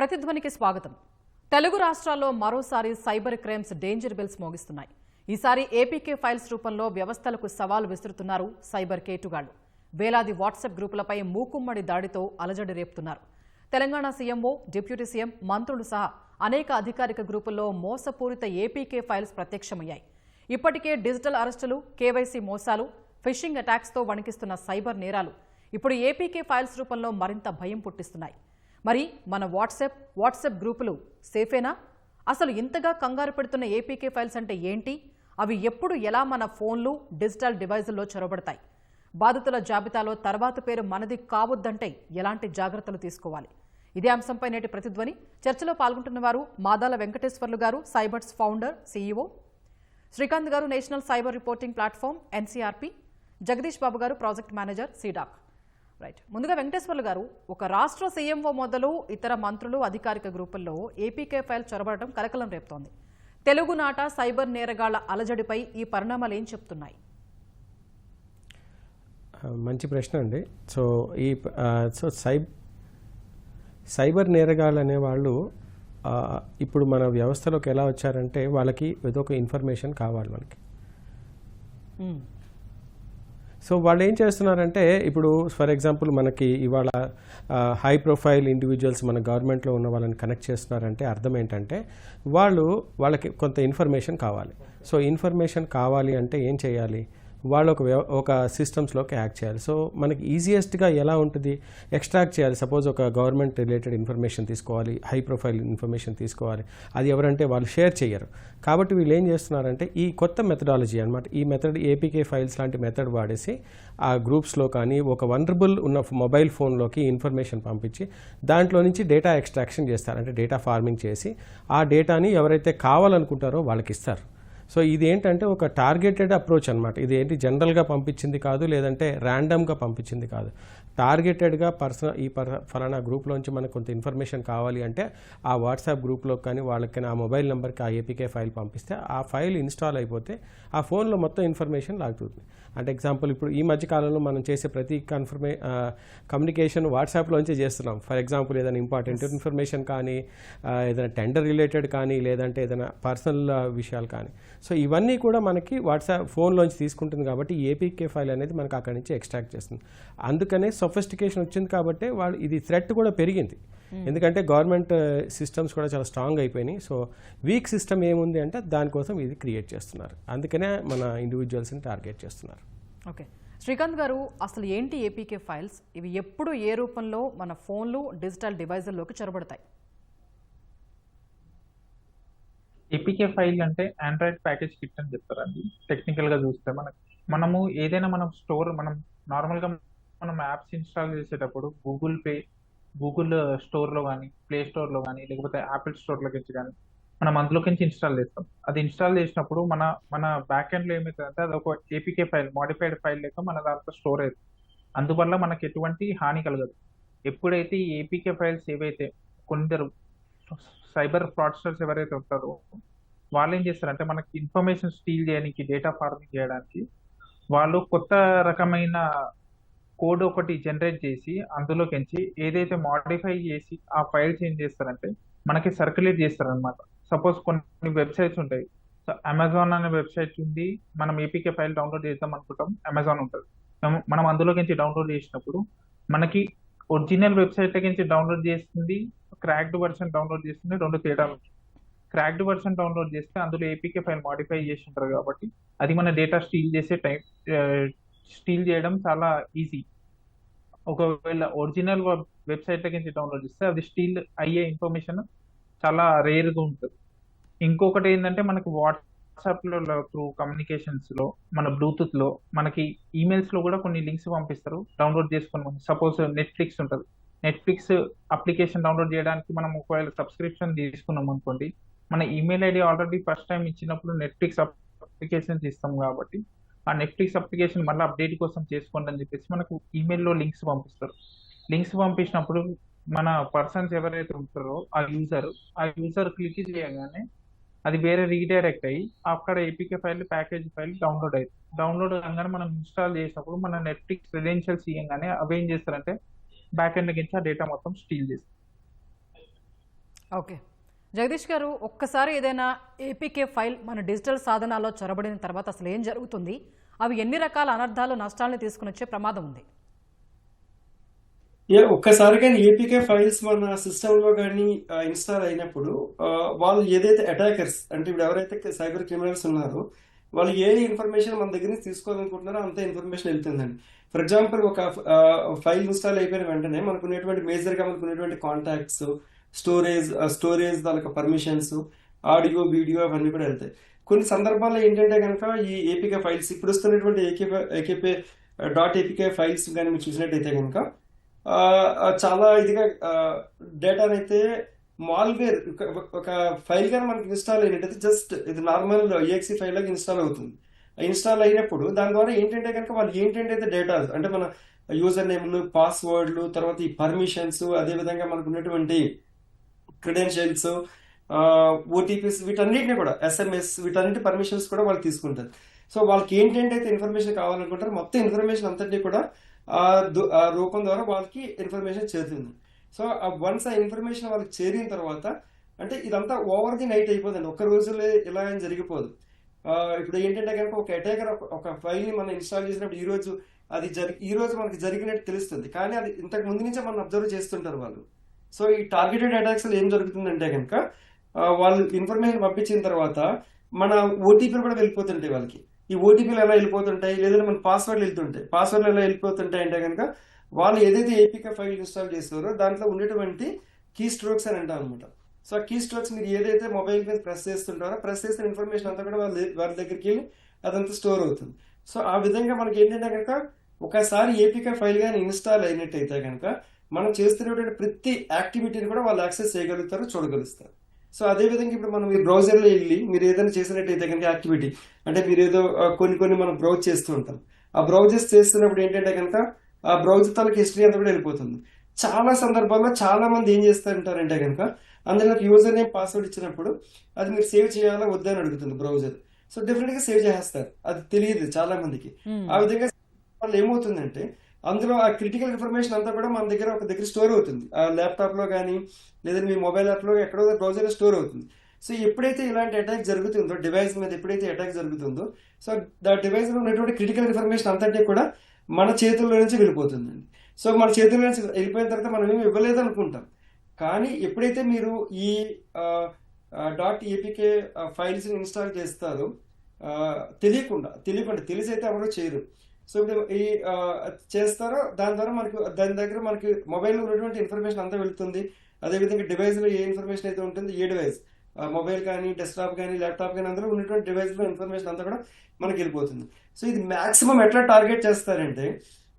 ప్రతిధ్వనికి స్వాగతం. తెలుగు రాష్ట్రాల్లో మరోసారి సైబర్ క్రైమ్స్ డేంజర్ బెల్స్ మోగిస్తున్నాయి. ఈసారి ఏపీకే ఫైల్స్ రూపంలో వ్యవస్థలకు సవాలు విసురుతున్నారు సైబర్ కేటుగాళ్లు. వేలాది వాట్సాప్ గ్రూపులపై మూకుమ్మడి దాడితో అలజడి రేపుతున్నారు. తెలంగాణ సీఎంఓ, డిప్యూటీ సీఎం, మంత్రులు సహా అనేక అధికారిక గ్రూపుల్లో మోసపూరిత ఏపీకే ఫైల్స్ ప్రత్యక్షమయ్యాయి. ఇప్పటికే డిజిటల్ అరెస్టులు, కేవైసీ మోసాలు, ఫిషింగ్ అటాక్స్తో వణికిస్తున్న సైబర్ నేరాలు ఇప్పుడు ఏపీకే ఫైల్స్ రూపంలో మరింత భయం పుట్టిస్తున్నాయి. మరి మన వాట్సాప్ గ్రూపులు సేఫేనా? అసలు ఇంతగా కంగారు పెడుతున్న ఏపీకే ఫైల్స్ అంటే ఏంటి? అవి ఎప్పుడు ఎలా మన ఫోన్లు, డిజిటల్ డివైజుల్లో చొరబడతాయి? బాధితుల జాబితాలో తర్వాత పేరు మనది కావద్దంటే ఎలాంటి జాగ్రత్తలు తీసుకోవాలి? ఇదే అంశంపై నేటి ప్రతిధ్వని చర్చలో పాల్గొంటున్న వారు మాదాల వెంకటేశ్వర్లు గారు, cybers founder, CEO, Srikanth garu, national cyber reporting platform NCRP, Jagadish Babu garu, project manager, C-DAC. Right, ముందుగా వెంకటేశ్వర్లు గారు, ఒక రాష్ట్ర సీఎంఓ మొదలు ఇతర మంత్రులు, అధికారిక గ్రూపుల్లో ఏపీకే ఫైల్ చొరబడటం కలకలం రేపుతోంది. తెలుగునాట సైబర్ నేరగాళ్ల అలజడిపై ఈ పరిణామాలు ఏం చెప్తున్నాయి? మంచి ప్రశ్న అండి. సైబర్ నేరగాళ్ళు అనేవాళ్ళు ఇప్పుడు మన వ్యవస్థలోకి ఎలా వచ్చారంటే, వాళ్ళకి ఏదో ఒక ఇన్ఫర్మేషన్ కావాలి మనకి. సో వాళ్ళు ఏం చేస్తున్నారంటే, ఇప్పుడు ఫర్ ఎగ్జాంపుల్ మనకి ఇవాళ హై ప్రొఫైల్ ఇండివిజువల్స్ మన గవర్నమెంట్లో ఉన్న వాళ్ళని కనెక్ట్ చేస్తున్నారంటే అర్థం ఏంటంటే, వాళ్ళకి కొంత ఇన్ఫర్మేషన్ కావాలి. సో ఇన్ఫర్మేషన్ కావాలి అంటే ఏం చేయాలి? వాళ్ళు ఒక సిస్టమ్స్లోకి యాక్ట్ చేయాలి. సో మనకి ఈజియెస్ట్గా ఎలా ఉంటుంది, ఎక్స్ట్రాక్ట్ చేయాలి. సపోజ్ ఒక గవర్నమెంట్ రిలేటెడ్ ఇన్ఫర్మేషన్ తీసుకోవాలి, హై ప్రొఫైల్ ఇన్ఫర్మేషన్ తీసుకోవాలి. అది ఎవరంటే వాళ్ళు షేర్ చేయరు. కాబట్టి వీళ్ళు ఏం చేస్తున్నారంటే, ఈ కొత్త మెథడాలజీ అనమాట, ఈ మెథడ్ ఏపీకే ఫైల్స్ లాంటి మెథడ్ వాడేసి ఆ గ్రూప్స్లో కానీ ఒక వనరబుల్ ఉన్న మొబైల్ ఫోన్లోకి ఇన్ఫర్మేషన్ పంపించి దాంట్లో నుంచి డేటా ఎక్స్ట్రాక్షన్ చేస్తారు. అంటే డేటా ఫార్మింగ్ చేసి ఆ డేటాని ఎవరైతే కావాలనుకుంటారో వాళ్ళకి ఇస్తారు. సో ఇది ఏంటంటే ఒక టార్గెటెడ్ అప్రోచ్ అనమాట. ఇది ఏంటి జనరల్గా పంపించింది కాదు, లేదంటే ర్యాండమ్గా పంపించింది కాదు. టార్గెటెడ్గా ఫలానా గ్రూప్లోంచి మనకు కొంత ఇన్ఫర్మేషన్ కావాలి అంటే ఆ వాట్సాప్ గ్రూప్లో కానీ వాళ్ళకి ఆ మొబైల్ నెంబర్కి ఆ ఏపీకే ఫైల్ పంపిస్తే ఆ ఫైల్ ఇన్స్టాల్ అయిపోతే ఆ ఫోన్లో మొత్తం ఇన్ఫర్మేషన్ లాగుతుంది. అంటే ఎగ్జాంపుల్, ఇప్పుడు ఈ మధ్యకాలంలో మనం చేసే ప్రతి కమ్యూనికేషన్ వాట్సాప్లోంచే చేస్తున్నాం. ఫర్ ఎగ్జాంపుల్, ఏదైనా ఇంపార్టెంట్ ఇన్ఫర్మేషన్ కానీ, ఏదైనా టెండర్ రిలేటెడ్ కానీ, లేదంటే ఏదైనా పర్సనల్ విషయాలు కానీ. సో ఇవన్నీ కూడా మనకి వాట్సాప్ ఫోన్లోంచి తీసుకుంటుంది. కాబట్టి ఏపీకే ఫైల్ అనేది మనకు అక్కడి నుంచి ఎక్స్ట్రాక్ట్ చేస్తుంది. అందుకనే సొఫిస్టికేషన్ వచ్చింది కాబట్టి ఇది థ్రెట్ కూడా పెరిగింది. ఎందుకంటే గవర్నమెంట్ సిస్టమ్స్ కూడా చాలా స్ట్రాంగ్ అయిపోయినాయి. సో వీక్ సిస్టమ్ ఏముంది అంటే దానికోసం ఇది క్రియేట్ చేస్తున్నారు. అందుకనే మన ఇండివిజువల్స్ని టార్గెట్ చేస్తున్నారు. ఓకే, శ్రీకాంత్ గారు, అసలు ఏంటి ఏపీకే ఫైల్స్? ఇవి ఎప్పుడు ఏ రూపంలో మన ఫోన్లు, డిజిటల్ డివైజుల్లోకి చొరబడతాయి? ఏపీకే ఫైల్ అంటే ఆండ్రాయిడ్ ప్యాకేజ్ కిట్ అని చెప్తారండి. టెక్నికల్గా చూస్తే మనము ఏదైనా మనం నార్మల్గా మనం యాప్స్ ఇన్స్టాల్ చేసేటప్పుడు గూగుల్ స్టోర్లో కానీ, ప్లే స్టోర్లో కానీ, లేకపోతే యాపిల్ స్టోర్లోకి వచ్చి కానీ మనం అందులోకి నుంచి ఇన్స్టాల్ చేస్తాం. అది ఇన్స్టాల్ చేసినప్పుడు మన బ్యాక్ ఎండ్లో ఏమవుతుందంటే అది ఒక ఏపీకే ఫైల్, మాడిఫైడ్ ఫైల్ లెక్క మన దాంట్లో స్టోర్ అవుతుంది. అందువల్ల మనకి ఎటువంటి హాని కలగదు. ఎప్పుడైతే ఈ ఏపీకే ఫైల్స్ ఏవైతే కొందరు సైబర్ ఫ్రాడ్స్టర్స్ ఎవరైతే ఉంటారో వాళ్ళు ఏం చేస్తారంటే, మనకి ఇన్ఫర్మేషన్ స్టీల్ చేయడానికి, డేటా ఫార్మింగ్ చేయడానికి వాళ్ళు కొత్త రకమైన కోడ్ ఒకటి జనరేట్ చేసి అందులోకించి ఏదైతే మాడిఫై చేసి ఆ ఫైల్స్ ఏం చేస్తారంటే మనకి సర్క్యులేట్ చేస్తారనమాట. సపోజ్ కొన్ని వెబ్సైట్స్ ఉంటాయి. సో అమెజాన్ అనే వెబ్సైట్ ఉంది, మనం ఏపీకే ఫైల్ డౌన్లోడ్ చేద్దాం అనుకుంటాం, అమెజాన్ ఉంటుంది. మనం అందులోకించి డౌన్లోడ్ చేసినప్పుడు మనకి ఒరిజినల్ వెబ్సైట్ నుంచి డౌన్లోడ్ చేస్తుంది, క్రాక్డ్ వర్షన్ డౌన్లోడ్ చేస్తుంది, రెండు తేడాలు ఉంటాయి. క్రాక్డ్ వర్షన్ డౌన్లోడ్ చేస్తే అందులో ఏపీకే ఫైల్ మాడిఫై చేసి ఉంటారు కాబట్టి అది మన డేటా స్టీల్ చేయడం చాలా ఈజీ. ఒకవేళ ఒరిజినల్ వెబ్సైట్ నుంచి డౌన్లోడ్ చేస్తే అది స్టీల్ అయ్యే ఇన్ఫర్మేషన్ చాలా రేర్గా ఉంటుంది. ఇంకొకటి ఏంటంటే, మనకి వాట్సాప్లో త్రూ కమ్యూనికేషన్స్లో, మన బ్లూటూత్లో, మనకి ఈమెయిల్స్లో కూడా కొన్ని లింక్స్ పంపిస్తారు డౌన్లోడ్ చేసుకుని. సపోజ్ నెట్ఫ్లిక్స్ ఉంటుంది, నెట్ఫ్లిక్స్ అప్లికేషన్ డౌన్లోడ్ చేయడానికి మనం ఒకవేళ సబ్స్క్రిప్షన్ తీసుకున్నాం అనుకోండి, మన email ID already first time ఇచ్చినప్పుడు నెట్ఫ్లిక్స్ అప్లికేషన్స్ ఇస్తాం కాబట్టి ఆ నెట్ఫ్లిక్స్ అప్లికేషన్ మళ్ళీ అప్డేట్ కోసం చేసుకోండి అని చెప్పేసి మనకు ఈమెయిల్లో లింక్స్ పంపిస్తారు. లింక్స్ పంపించినప్పుడు మన పర్సన్స్ ఎవరైతే ఉంటారో ఆ యూజర్ క్లిక్ చేయగానే అది వేరే రీడైరెక్ట్ అయ్యి అక్కడ APK file, package file download అవుతుంది. డౌన్లోడ్ అవగానే మనం ఇన్స్టాల్ చేసినప్పుడు మన నెట్ఫ్లిక్స్ క్రెడెన్షియల్స్ ఇవ్వగానే అవి ఏం చేస్తారంటే బ్యాక్ ఎండ్ నుంచి ఆ డేటా మొత్తం స్టీల్ చేస్తారు. ఓకే జగదీష్ గారు, ఒక్కసారి ఏదైనా ఏపీకే ఫైల్ మన డిజిటల్ సాధనాల్లో చొరబడిన తర్వాత అసలు ఏం జరుగుతుంది, అవి ఎన్ని రకాల అనర్థాలు నష్టాలను తీసుకుని వచ్చే ప్రమాదం ఉంది? ఒక్కసారి కానీ ఏపీకే ఫైల్స్ మన సిస్టంలో కానీ ఇన్స్టాల్ అయినప్పుడు వాళ్ళు ఏదైతే అటాకర్స్ అంటే ఇప్పుడు ఎవరైతే సైబర్ క్రిమినల్స్ ఉన్నారో వాళ్ళు ఏ ఇన్ఫర్మేషన్ మన దగ్గర నుంచి తీసుకోవాలనుకుంటున్నారో అంత ఇన్ఫర్మేషన్ వెళ్తుందండి. ఫర్ ఎగ్జాంపుల్ ఒక ఫైల్ ఇన్స్టాల్ అయిపోయిన వెంటనే మనకున్నటువంటి మేజర్గా మనకున్నటువంటి కాంటాక్ట్స్, స్టోరేజ్ దానికి పర్మిషన్స్, ఆడియో, వీడియో అవన్నీ కూడా వెళ్తాయి. కొన్ని సందర్భాల్లో ఏంటంటే కనుక ఈ ఏపీకే ఫైల్స్ ఇప్పుడు వస్తున్నటువంటి ఏకేపీ .apk ఫైల్స్ కానీ మీరు చూసినట్టయితే కనుక చాలా ఇదిగా డేటానైతే మాల్వేర్ ఒక ఫైల్ కానీ మనకి ఇన్స్టాల్ అయినట్టయితే జస్ట్ ఇది నార్మల్ EXE ఫైల్ లాగా ఇన్స్టాల్ అవుతుంది. ఇన్స్టాల్ అయినప్పుడు దాని ద్వారా ఏంటంటే కనుక వాళ్ళు ఏంటంటే డేటా అంటే మన యూజర్ నేమ్లు, పాస్వర్డ్లు, తర్వాత ఈ పర్మిషన్స్, అదేవిధంగా మనకు ఉన్నటువంటి క్రెడెన్షియల్స్, ఓటీపీస్, వీటన్నిటిని కూడా SMS, వీటన్నిటి పర్మిషన్స్ కూడా వాళ్ళు తీసుకుంటారు. సో వాళ్ళకి ఏంటంటే ఇన్ఫర్మేషన్ కావాలనుకుంటారు, మొత్తం ఇన్ఫర్మేషన్ అంతటి కూడా ఆ రూపం ద్వారా వాళ్ళకి ఇన్ఫర్మేషన్ చేరుతుంది. సో వన్స్ ఆ ఇన్ఫర్మేషన్ వాళ్ళకి చేరిన తర్వాత అంటే ఇదంతా ఓవర్ ది నైట్ అయిపోదండి, ఒక్క రోజులో ఇలా ఏం జరిగిపోదు. ఇప్పుడు ఏంటంటే కనుక ఒక అటాకర్ ఒక ఫైల్ని మనం ఇన్స్టాల్ చేసినప్పుడు ఈ రోజు మనకి జరిగినట్టు తెలుస్తుంది, కానీ అది ఇంతకు ముందు నుంచే మనం అబ్జర్వ్ చేస్తుంటారు వాళ్ళు. సో ఈ టార్గెటెడ్ అటాక్స్ ఏం జరుగుతుందంటే కనుక వాళ్ళు ఇన్ఫర్మేషన్ పంపించిన తర్వాత మన ఓటీపీలు కూడా వెళ్ళిపోతుంటాయి వాళ్ళకి. ఈ ఓటీపీలు ఎలా వెళ్ళిపోతుంటాయి, లేదంటే మన పాస్వర్డ్లు ఎలా వెళ్ళిపోతుంటాయి అంటే కనుక వాళ్ళు ఏదైతే ఏపీకే ఫైల్ ఇన్స్టాల్ చేస్తారో దాంట్లో ఉండేటువంటి కీ స్ట్రోక్స్ అని అంటాం అనమాట. సో ఆ కీ స్ట్రోక్స్ మీరు ఏదైతే మొబైల్ మీద ప్రెస్ చేసిన ఇన్ఫర్మేషన్ అంతా కూడా వాళ్ళ దగ్గరికి వెళ్ళి అదంతా స్టోర్ అవుతుంది. సో ఆ విధంగా మనకి ఏంటంటే కనుక ఒకసారి ఏపీకే ఫైల్ కానీ ఇన్స్టాల్ అయినట్టయితే కనుక మనం చేస్తున్నటువంటి ప్రతి యాక్టివిటీని కూడా వాళ్ళు యాక్సెస్ చేయగలుగుతారు, చూడగలుగుతారు. సో అదేవిధంగా ఇప్పుడు మనం ఈ బ్రౌజర్లో వెళ్ళి మీరు ఏదైనా చేసినట్టయితే కనుక యాక్టివిటీ అంటే మీరు ఏదో కొన్ని మనం బ్రౌజ్ చేస్తూ ఉంటాం. ఆ బ్రౌజెస్ చేస్తున్నప్పుడు ఏంటంటే కనుక ఆ బ్రౌజర్ తాలూకు హిస్టరీ అంతా కూడా వెళ్ళిపోతుంది. చాలా సందర్భాల్లో చాలా మంది ఏం చేస్తారంటారంటే కనుక అందులో యూజర్ నేమ్, పాస్వర్డ్ ఇచ్చినప్పుడు అది మీరు సేవ్ చేయాలా వద్దా అని అడుగుతుంది బ్రౌజర్. సో డెఫినెట్ గా సేవ్ చేస్తారు, అది తెలియదు చాలా మందికి. ఆ విధంగా వాళ్ళు ఏమవుతుందంటే అందులో ఆ క్రిటికల్ ఇన్ఫర్మేషన్ అంతా కూడా మన దగ్గర ఒక దగ్గర స్టోర్ అవుతుంది, ఆ ల్యాప్టాప్ లో కానీ లేదా మీ మొబైల్ యాప్ లో ఎక్కడో బ్రౌజర్ లో స్టోర్ అవుతుంది. సో ఎప్పుడైతే ఇలాంటి అటాక్ జరుగుతుందో డివైస్ మీద ఎప్పుడైతే అటాక్ జరుగుతుందో సో ఆ డివైస్ లో ఉన్నటువంటి క్రిటికల్ ఇన్ఫర్మేషన్ అంతటి కూడా మన చేతుల్లో నుంచి వెళ్ళిపోతుందండి. సో మన చేతుల్లో నుంచి వెళ్ళిపోయిన తర్వాత మనం ఏమి ఇవ్వలేదు అనుకుంటాం, కానీ ఎప్పుడైతే మీరు ఈ .apk ఫైల్స్ ఇన్స్టాల్ చేస్తారో తెలియకుండా తెలిసి అయితే ఎవరో చేయరు. సో ఇప్పుడు ఈ చేస్తారో దాని ద్వారా దాని దగ్గర మనకి మొబైల్లో ఉన్నటువంటి ఇన్ఫర్మేషన్ అంతా వెళ్తుంది. అదేవిధంగా డివైస్లో ఏ ఇన్ఫర్మేషన్ అయితే ఉంటుంది, ఏ డివైస్ మొబైల్ కానీ, డెస్క్టాప్ కానీ, ల్యాప్టాప్ కానీ అందులో ఉన్నటువంటి డివైస్లో ఇన్ఫర్మేషన్ అంతా కూడా మనకి వెళ్ళిపోతుంది. సో ఇది మాక్సిమం ఎట్లా టార్గెట్ చేస్తారంటే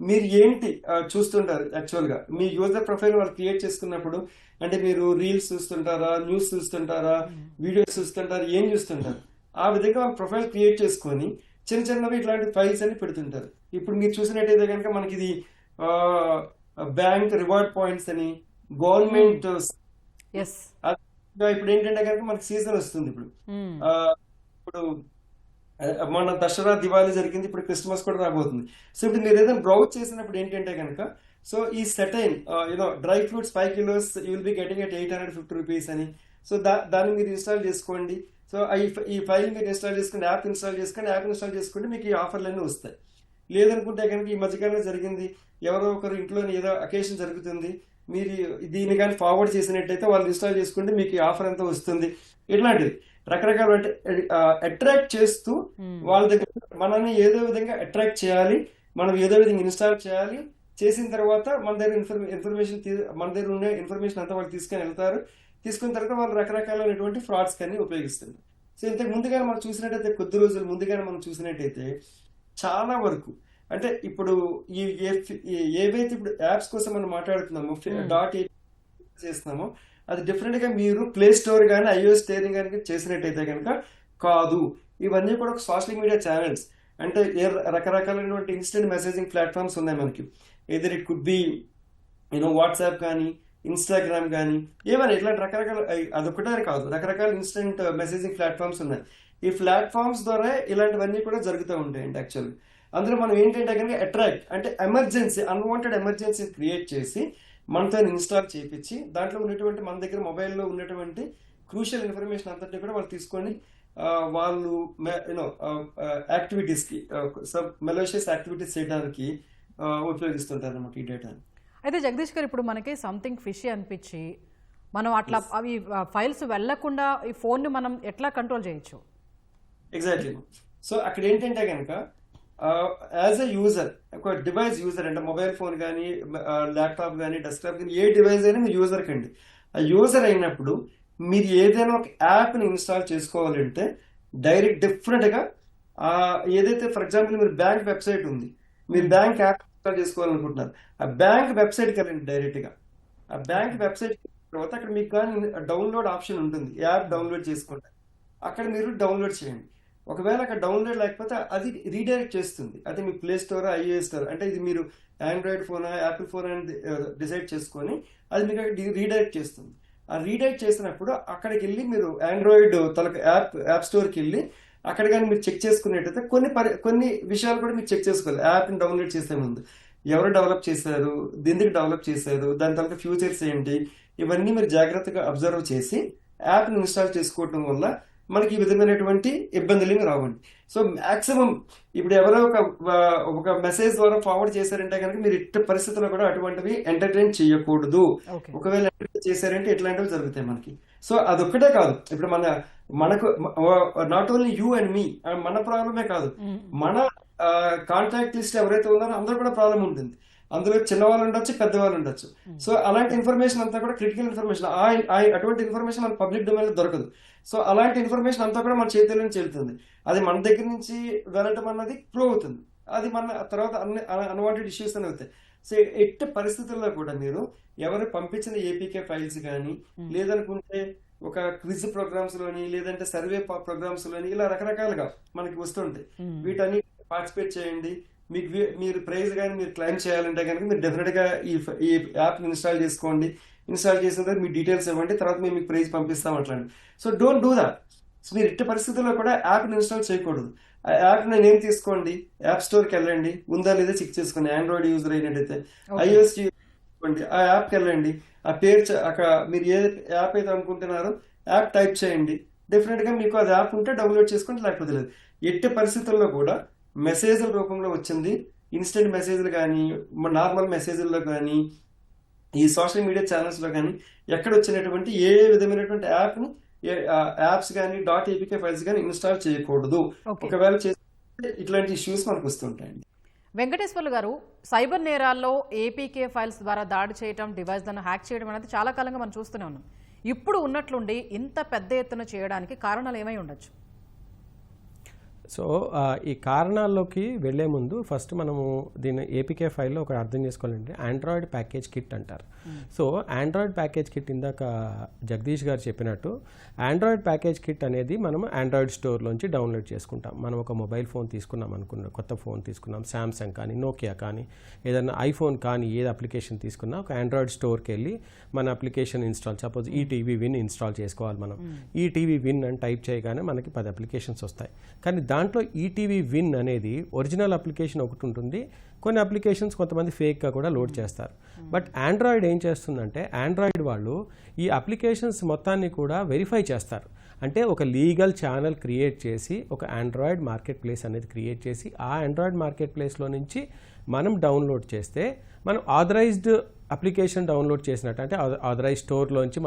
మీరు ఏంటి చూస్తుంటారు యాక్చువల్గా మీ యూజర్ ప్రొఫైల్ వాళ్ళు క్రియేట్ చేసుకున్నప్పుడు అంటే మీరు రీల్స్ చూస్తుంటారా, న్యూస్ చూస్తుంటారా, వీడియోస్ చూస్తుంటారా, ఏం చూస్తుంటారు, ఆ విధంగా వాళ్ళు ప్రొఫైల్ క్రియేట్ చేసుకొని చిన్నవి ఇట్లాంటి ఫైల్స్ అని పెడుతుంటారు. ఇప్పుడు మీరు చూసినట్టయితే కనుక మనకి ఇది బ్యాంక్ రివార్డ్ పాయింట్స్ అని, గవర్నమెంట్ ఇప్పుడు ఏంటంటే కనుక మనకి సీజన్ వస్తుంది. ఇప్పుడు మన దసరా, దివాళీ జరిగింది, ఇప్పుడు క్రిస్మస్ కూడా రాబోతుంది. సో ఇప్పుడు మీరు ఏదైనా బ్రౌజ్ చేసినప్పుడు ఏంటంటే కనుక సో ఈ certain dry fruits 5 kilos you will be getting at 850 rupees అని. సో దాన్ని మీరు ఇన్స్టాల్ చేసుకోండి. సో ఈ ఫైల్ మీరు ఇన్స్టాల్ చేసుకోండి, యాప్ ఇన్స్టాల్ చేసుకుంటే మీకు ఈ ఆఫర్లన్నీ వస్తాయి. లేదనుకుంటే కనుక ఈ మధ్యకాలంలో జరిగింది, ఎవరో ఒకరు ఇంట్లో ఏదో అకేషన్ జరుగుతుంది, మీరు దీన్ని కానీ ఫార్వర్డ్ చేసినట్టయితే వాళ్ళు ఇన్స్టాల్ చేసుకుంటే మీకు ఈ ఆఫర్ అంతా వస్తుంది. ఇట్లాంటివి రకరకాల అంటే అట్రాక్ట్ చేస్తూ వాళ్ళ దగ్గర మనల్ని ఏదో విధంగా అట్రాక్ట్ చేయాలి, మనం ఏదో విధంగా ఇన్స్టాల్ చేయాలి. చేసిన తర్వాత మన దగ్గర ఉన్న ఇన్ఫర్మేషన్ అంతా వాళ్ళు తీసుకుని వెళ్తారు. తీసుకున్న తర్వాత వాళ్ళు రకరకాలైనటువంటి ఫ్రాడ్స్ కానీ ఉపయోగిస్తారు. సో ఇంతకు ముందుగానే మనం చూసినట్టయితే కొద్ది రోజులు ముందుగానే మనం చూసినట్టయితే చాలా వరకు అంటే ఇప్పుడు ఏవైతే ఇప్పుడు యాప్స్ కోసం మనం మాట్లాడుతున్నామో చేస్తున్నామో అది డిఫరెంట్ గా మీరు ప్లే స్టోర్ కానీ iOS స్టోర్ కానీ చేసినట్టయితే కనుక కాదు. ఇవన్నీ కూడా ఒక సోషల్ మీడియా ఛానల్స్ అంటే రకరకాలైనటువంటి ఇన్స్టెంట్ మెసేజింగ్ ప్లాట్ఫామ్స్ ఉన్నాయి మనకి. Either it could be WhatsApp కానీ, ఇన్స్టాగ్రామ్ కానీ, ఏమైనా ఇట్లాంటి రకరకాల అదొకటే కాదు, రకరకాల ఇన్స్టెంట్ మెసేజింగ్ ప్లాట్ఫామ్స్ ఉన్నాయి. ఈ ప్లాట్ఫామ్స్ ద్వారా ఇలాంటివన్నీ కూడా జరుగుతూ ఉంటాయండి. యాక్చువల్లీ అందులో మనం ఏంటంటే కనుక అట్రాక్ట్ అంటే అన్వాంటెడ్ ఎమర్జెన్సీ క్రియేట్ చేసి మనతో ఇన్స్టాల్ చేయించి దాంట్లో ఉన్నటువంటి మన దగ్గర మొబైల్లో ఉన్నటువంటి క్రూషియల్ ఇన్ఫర్మేషన్ అంతటి కూడా వాళ్ళు తీసుకొని వాళ్ళు యూనో యాక్టివిటీస్కి మెలోషియస్ యాక్టివిటీస్ చేయడానికి ఉపయోగిస్తుంటారు అన్నమాట ఈ డేటాని. అయితే జగదీష్ గారు, ఇప్పుడు మనకి సంథింగ్ ఫిషీ అనిపించి మనం అట్లా అవి ఫైల్స్ వెళ్లకుండా ఈ ఫోన్ని మనం ఎట్లా కంట్రోల్ చేయొచ్చు? ఎగ్జాక్ట్లీ. సో అక్కడ ఏంటంటే కనుక యాజ్ ఎ యూజర్, ఒక డివైస్ యూజర్ అంటే మొబైల్ ఫోన్ కానీ ల్యాప్టాప్ కానీ డెస్క్టాప్ కానీ ఏ డివైస్ అయినా మీరు యూజర్ కండి. ఆ యూజర్ అయినప్పుడు మీరు ఏదైనా ఒక యాప్ని ఇన్స్టాల్ చేసుకోవాలంటే డైరెక్ట్ డెఫినెట్గా ఏదైతే ఫర్ ఎగ్జాంపుల్ మీరు బ్యాంక్ వెబ్సైట్ ఉంది, మీరు బ్యాంక్ యాప్ ఇన్స్టాల్ చేసుకోవాలనుకుంటున్నారు, ఆ బ్యాంక్ వెబ్సైట్కి వెళ్ళండి డైరెక్ట్గా. ఆ బ్యాంక్ వెబ్సైట్ తర్వాత అక్కడ మీకు కానీ డౌన్లోడ్ ఆప్షన్ ఉంటుంది, యాప్ డౌన్లోడ్ చేసుకుంటే అక్కడ మీరు డౌన్లోడ్ చేయండి. ఒకవేళ అక్కడ డౌన్లోడ్ లేకపోతే అది రీడైరెక్ట్ చేస్తుంది, అది మీ ప్లే స్టోర్ ఐఓఎస్ స్టోర్, అంటే ఇది మీరు ఆండ్రాయిడ్ ఫోనా యాపిల్ ఫోన్ అని డిసైడ్ చేసుకొని అది మీకు అక్కడ రీడైరెక్ట్ చేస్తుంది. ఆ రీడైరెక్ట్ చేసినప్పుడు అక్కడికి వెళ్ళి మీరు ఆండ్రాయిడ్ యాప్ స్టోర్కి వెళ్ళి అక్కడ కానీ మీరు చెక్ చేసుకునేటైతే కొన్ని విషయాలు కూడా మీరు చెక్ చేసుకోవాలి. యాప్ని డౌన్లోడ్ చేసే ముందు ఎవరు డెవలప్ చేశారు, ఎందుకు డెవలప్ చేశారు, దాని తర్వాత ఫ్యూచర్స్ ఏంటి, ఇవన్నీ మీరు జాగ్రత్తగా అబ్జర్వ్ చేసి యాప్ని ఇన్స్టాల్ చేసుకోవటం వల్ల మనకి ఈ విధమైనటువంటి ఇబ్బందులు ఏమి రావండి. సో మాక్సిమం ఇప్పుడు ఎవరో ఒక మెసేజ్ ద్వారా ఫార్వర్డ్ చేశారంటే కనుక మీరు ఇట్టి పరిస్థితుల్లో కూడా అటువంటివి ఎంటర్టైన్ చేయకూడదు. ఒకవేళ ఎంటర్టైన్ చేశారంటే ఇట్లాంటివి జరుగుతాయి మనకి. సో అదొక్కటే కాదు, ఇప్పుడు మనకు నాట్ ఓన్లీ యూ అండ్ మీ, మన ప్రాబ్లమే కాదు, మన కాంటాక్ట్ లిస్ట్ ఎవరైతే ఉన్నారో అందరూ కూడా ప్రాబ్లం ఉంటుంది. అందులో చిన్నవాళ్ళు ఉండొచ్చు, పెద్దవాళ్ళు ఉండొచ్చు. సో అలాంటి ఇన్ఫర్మేషన్ అంతా కూడా క్రిటికల్ ఇన్ఫర్మేషన్, అటువంటి ఇన్ఫర్మేషన్ మన పబ్లిక్ డొమైన్లో దొరకదు. సో అలాంటి ఇన్ఫర్మేషన్ అంతా కూడా మన చేతిలో నుంచి వెళ్తుంది. అది మన దగ్గర నుంచి వెళ్ళటం అన్నది ప్రూవ్ అవుతుంది. అది మన తర్వాత అన్వాంటెడ్ ఇష్యూస్ అని అవుతాయి. సో ఎట్టి పరిస్థితుల్లో కూడా మీరు ఎవరు పంపించిన ఏపీకే ఫైల్స్ కానీ లేదనుకుంటే ఒక క్విజ్ ప్రోగ్రామ్స్ లోని లేదంటే సర్వే ప్రోగ్రామ్స్ లోని ఇలా రకరకాలుగా మనకి వస్తుంటాయి. వీటన్ని పార్టిసిపేట్ చేయండి. మీరు ప్రైజ్ కానీ మీరు క్లైమ్ చేయాలంటే కనుక మీరు డెఫినెట్గా ఈ యాప్ని ఇన్స్టాల్ చేసుకోండి. ఇన్స్టాల్ చేసిన తర్వాత మీ డీటెయిల్స్ ఇవ్వండి, తర్వాత మేము మీకు ప్రైజ్ పంపిస్తాం అట్లాంటి. So don't do that. So మీరు ఇట్టి పరిస్థితుల్లో కూడా యాప్ని ఇన్స్టాల్ చేయకూడదు. ఆ యాప్ని నేమ్ తీసుకోండి, యాప్ స్టోర్కి వెళ్ళండి, ఉందా లేదా చెక్ చేసుకోండి. ఆండ్రాయిడ్ యూజర్ అయినట్టయితే ఐఓఎస్ తీసుకోండి, ఆ యాప్కి వెళ్ళండి, ఆ పేరు మీరు ఏ యాప్ అయితే అనుకుంటున్నారో యాప్ టైప్ చేయండి. డెఫినెట్గా మీకు అది యాప్ ఉంటే డౌన్లోడ్ చేసుకోండి, లేకపోతే లేదు. ఎట్టి పరిస్థితుల్లో కూడా మెసేజ్ల రూపంలో వచ్చింది, ఇన్స్టెంట్ మెసేజ్లు కానీ నార్మల్ మెసేజ్ల్లో కానీ ఈ సోషల్ మీడియా ఛానల్స్లో కానీ ఎక్కడ వచ్చినటువంటి ఏ విధమైనటువంటి యాప్స్ కానీ .apk ఫైల్స్ కానీ ఇన్స్టాల్ చేయకూడదు. ఒకవేళ చేస్తే ఇట్లాంటి ఇష్యూస్ మనకు వస్తుంటాయండి. వెంకటేశ్వర్లు గారు, సైబర్ నేరాల్లో ఏపీకే ఫైల్స్ ద్వారా దాడి చేయడం, డివైస్లను హ్యాక్ చేయడం అనేది చాలా కాలంగా మనం చూస్తూనే ఉన్నాం. ఇప్పుడు ఉన్నట్లుండి ఇంత పెద్ద ఎత్తున చేయడానికి కారణాలు ఏమై ఉండొచ్చు? సో ఈ కారణాల్లోకి వెళ్లే ముందు ఫస్ట్ మనము దీన్ని ఏపీకే ఫైల్లో ఒక అర్థం చేసుకోవాలంటే ఆండ్రాయిడ్ ప్యాకేజ్ కిట్ అంటారు. సో ఆండ్రాయిడ్ ప్యాకేజ్ కిట్ ఇందాక జగదీష్ గారు చెప్పినట్టు ఆండ్రాయిడ్ ప్యాకేజ్ కిట్ అనేది మనం ఆండ్రాయిడ్ స్టోర్లోంచి డౌన్లోడ్ చేసుకుంటాం. మనం ఒక మొబైల్ ఫోన్ తీసుకున్నాం అనుకున్నాం, కొత్త ఫోన్ తీసుకున్నాం, శాంసంగ్ కానీ నోకియా కానీ ఏదైనా ఐఫోన్ కానీ ఏది అప్లికేషన్ తీసుకున్నా ఒక ఆండ్రాయిడ్ స్టోర్కి వెళ్ళి మన application install, suppose ETV win install చేసుకోవాలి. మనం ఈటీవీ విన్ అని టైప్ చేయగానే మనకి 10 అప్లికేషన్స్ వస్తాయి. కానీ దాంట్లో ఈటీవీ విన్ అనేది ఒరిజినల్ అప్లికేషన్ ఒకటి ఉంటుంది, కొన్ని అప్లికేషన్స్ కొంతమంది ఫేక్గా కూడా లోడ్ చేస్తారు. బట్ ఆండ్రాయిడ్ ఏం చేస్తుందంటే ఆండ్రాయిడ్ వాళ్ళు ఈ అప్లికేషన్స్ మొత్తాన్ని కూడా వెరిఫై చేస్తారు. అంటే ఒక లీగల్ ఛానల్ క్రియేట్ చేసి ఒక ఆండ్రాయిడ్ మార్కెట్ ప్లేస్ అనేది క్రియేట్ చేసి ఆ ఆండ్రాయిడ్ మార్కెట్ ప్లేస్లో నుంచి మనం డౌన్లోడ్ చేస్తే మనం ఆథరైజ్డ్ అప్లికేషన్ డౌన్లోడ్ చేసినట్టు, అంటే ఆథరైజ్ స్టోర్లోంచి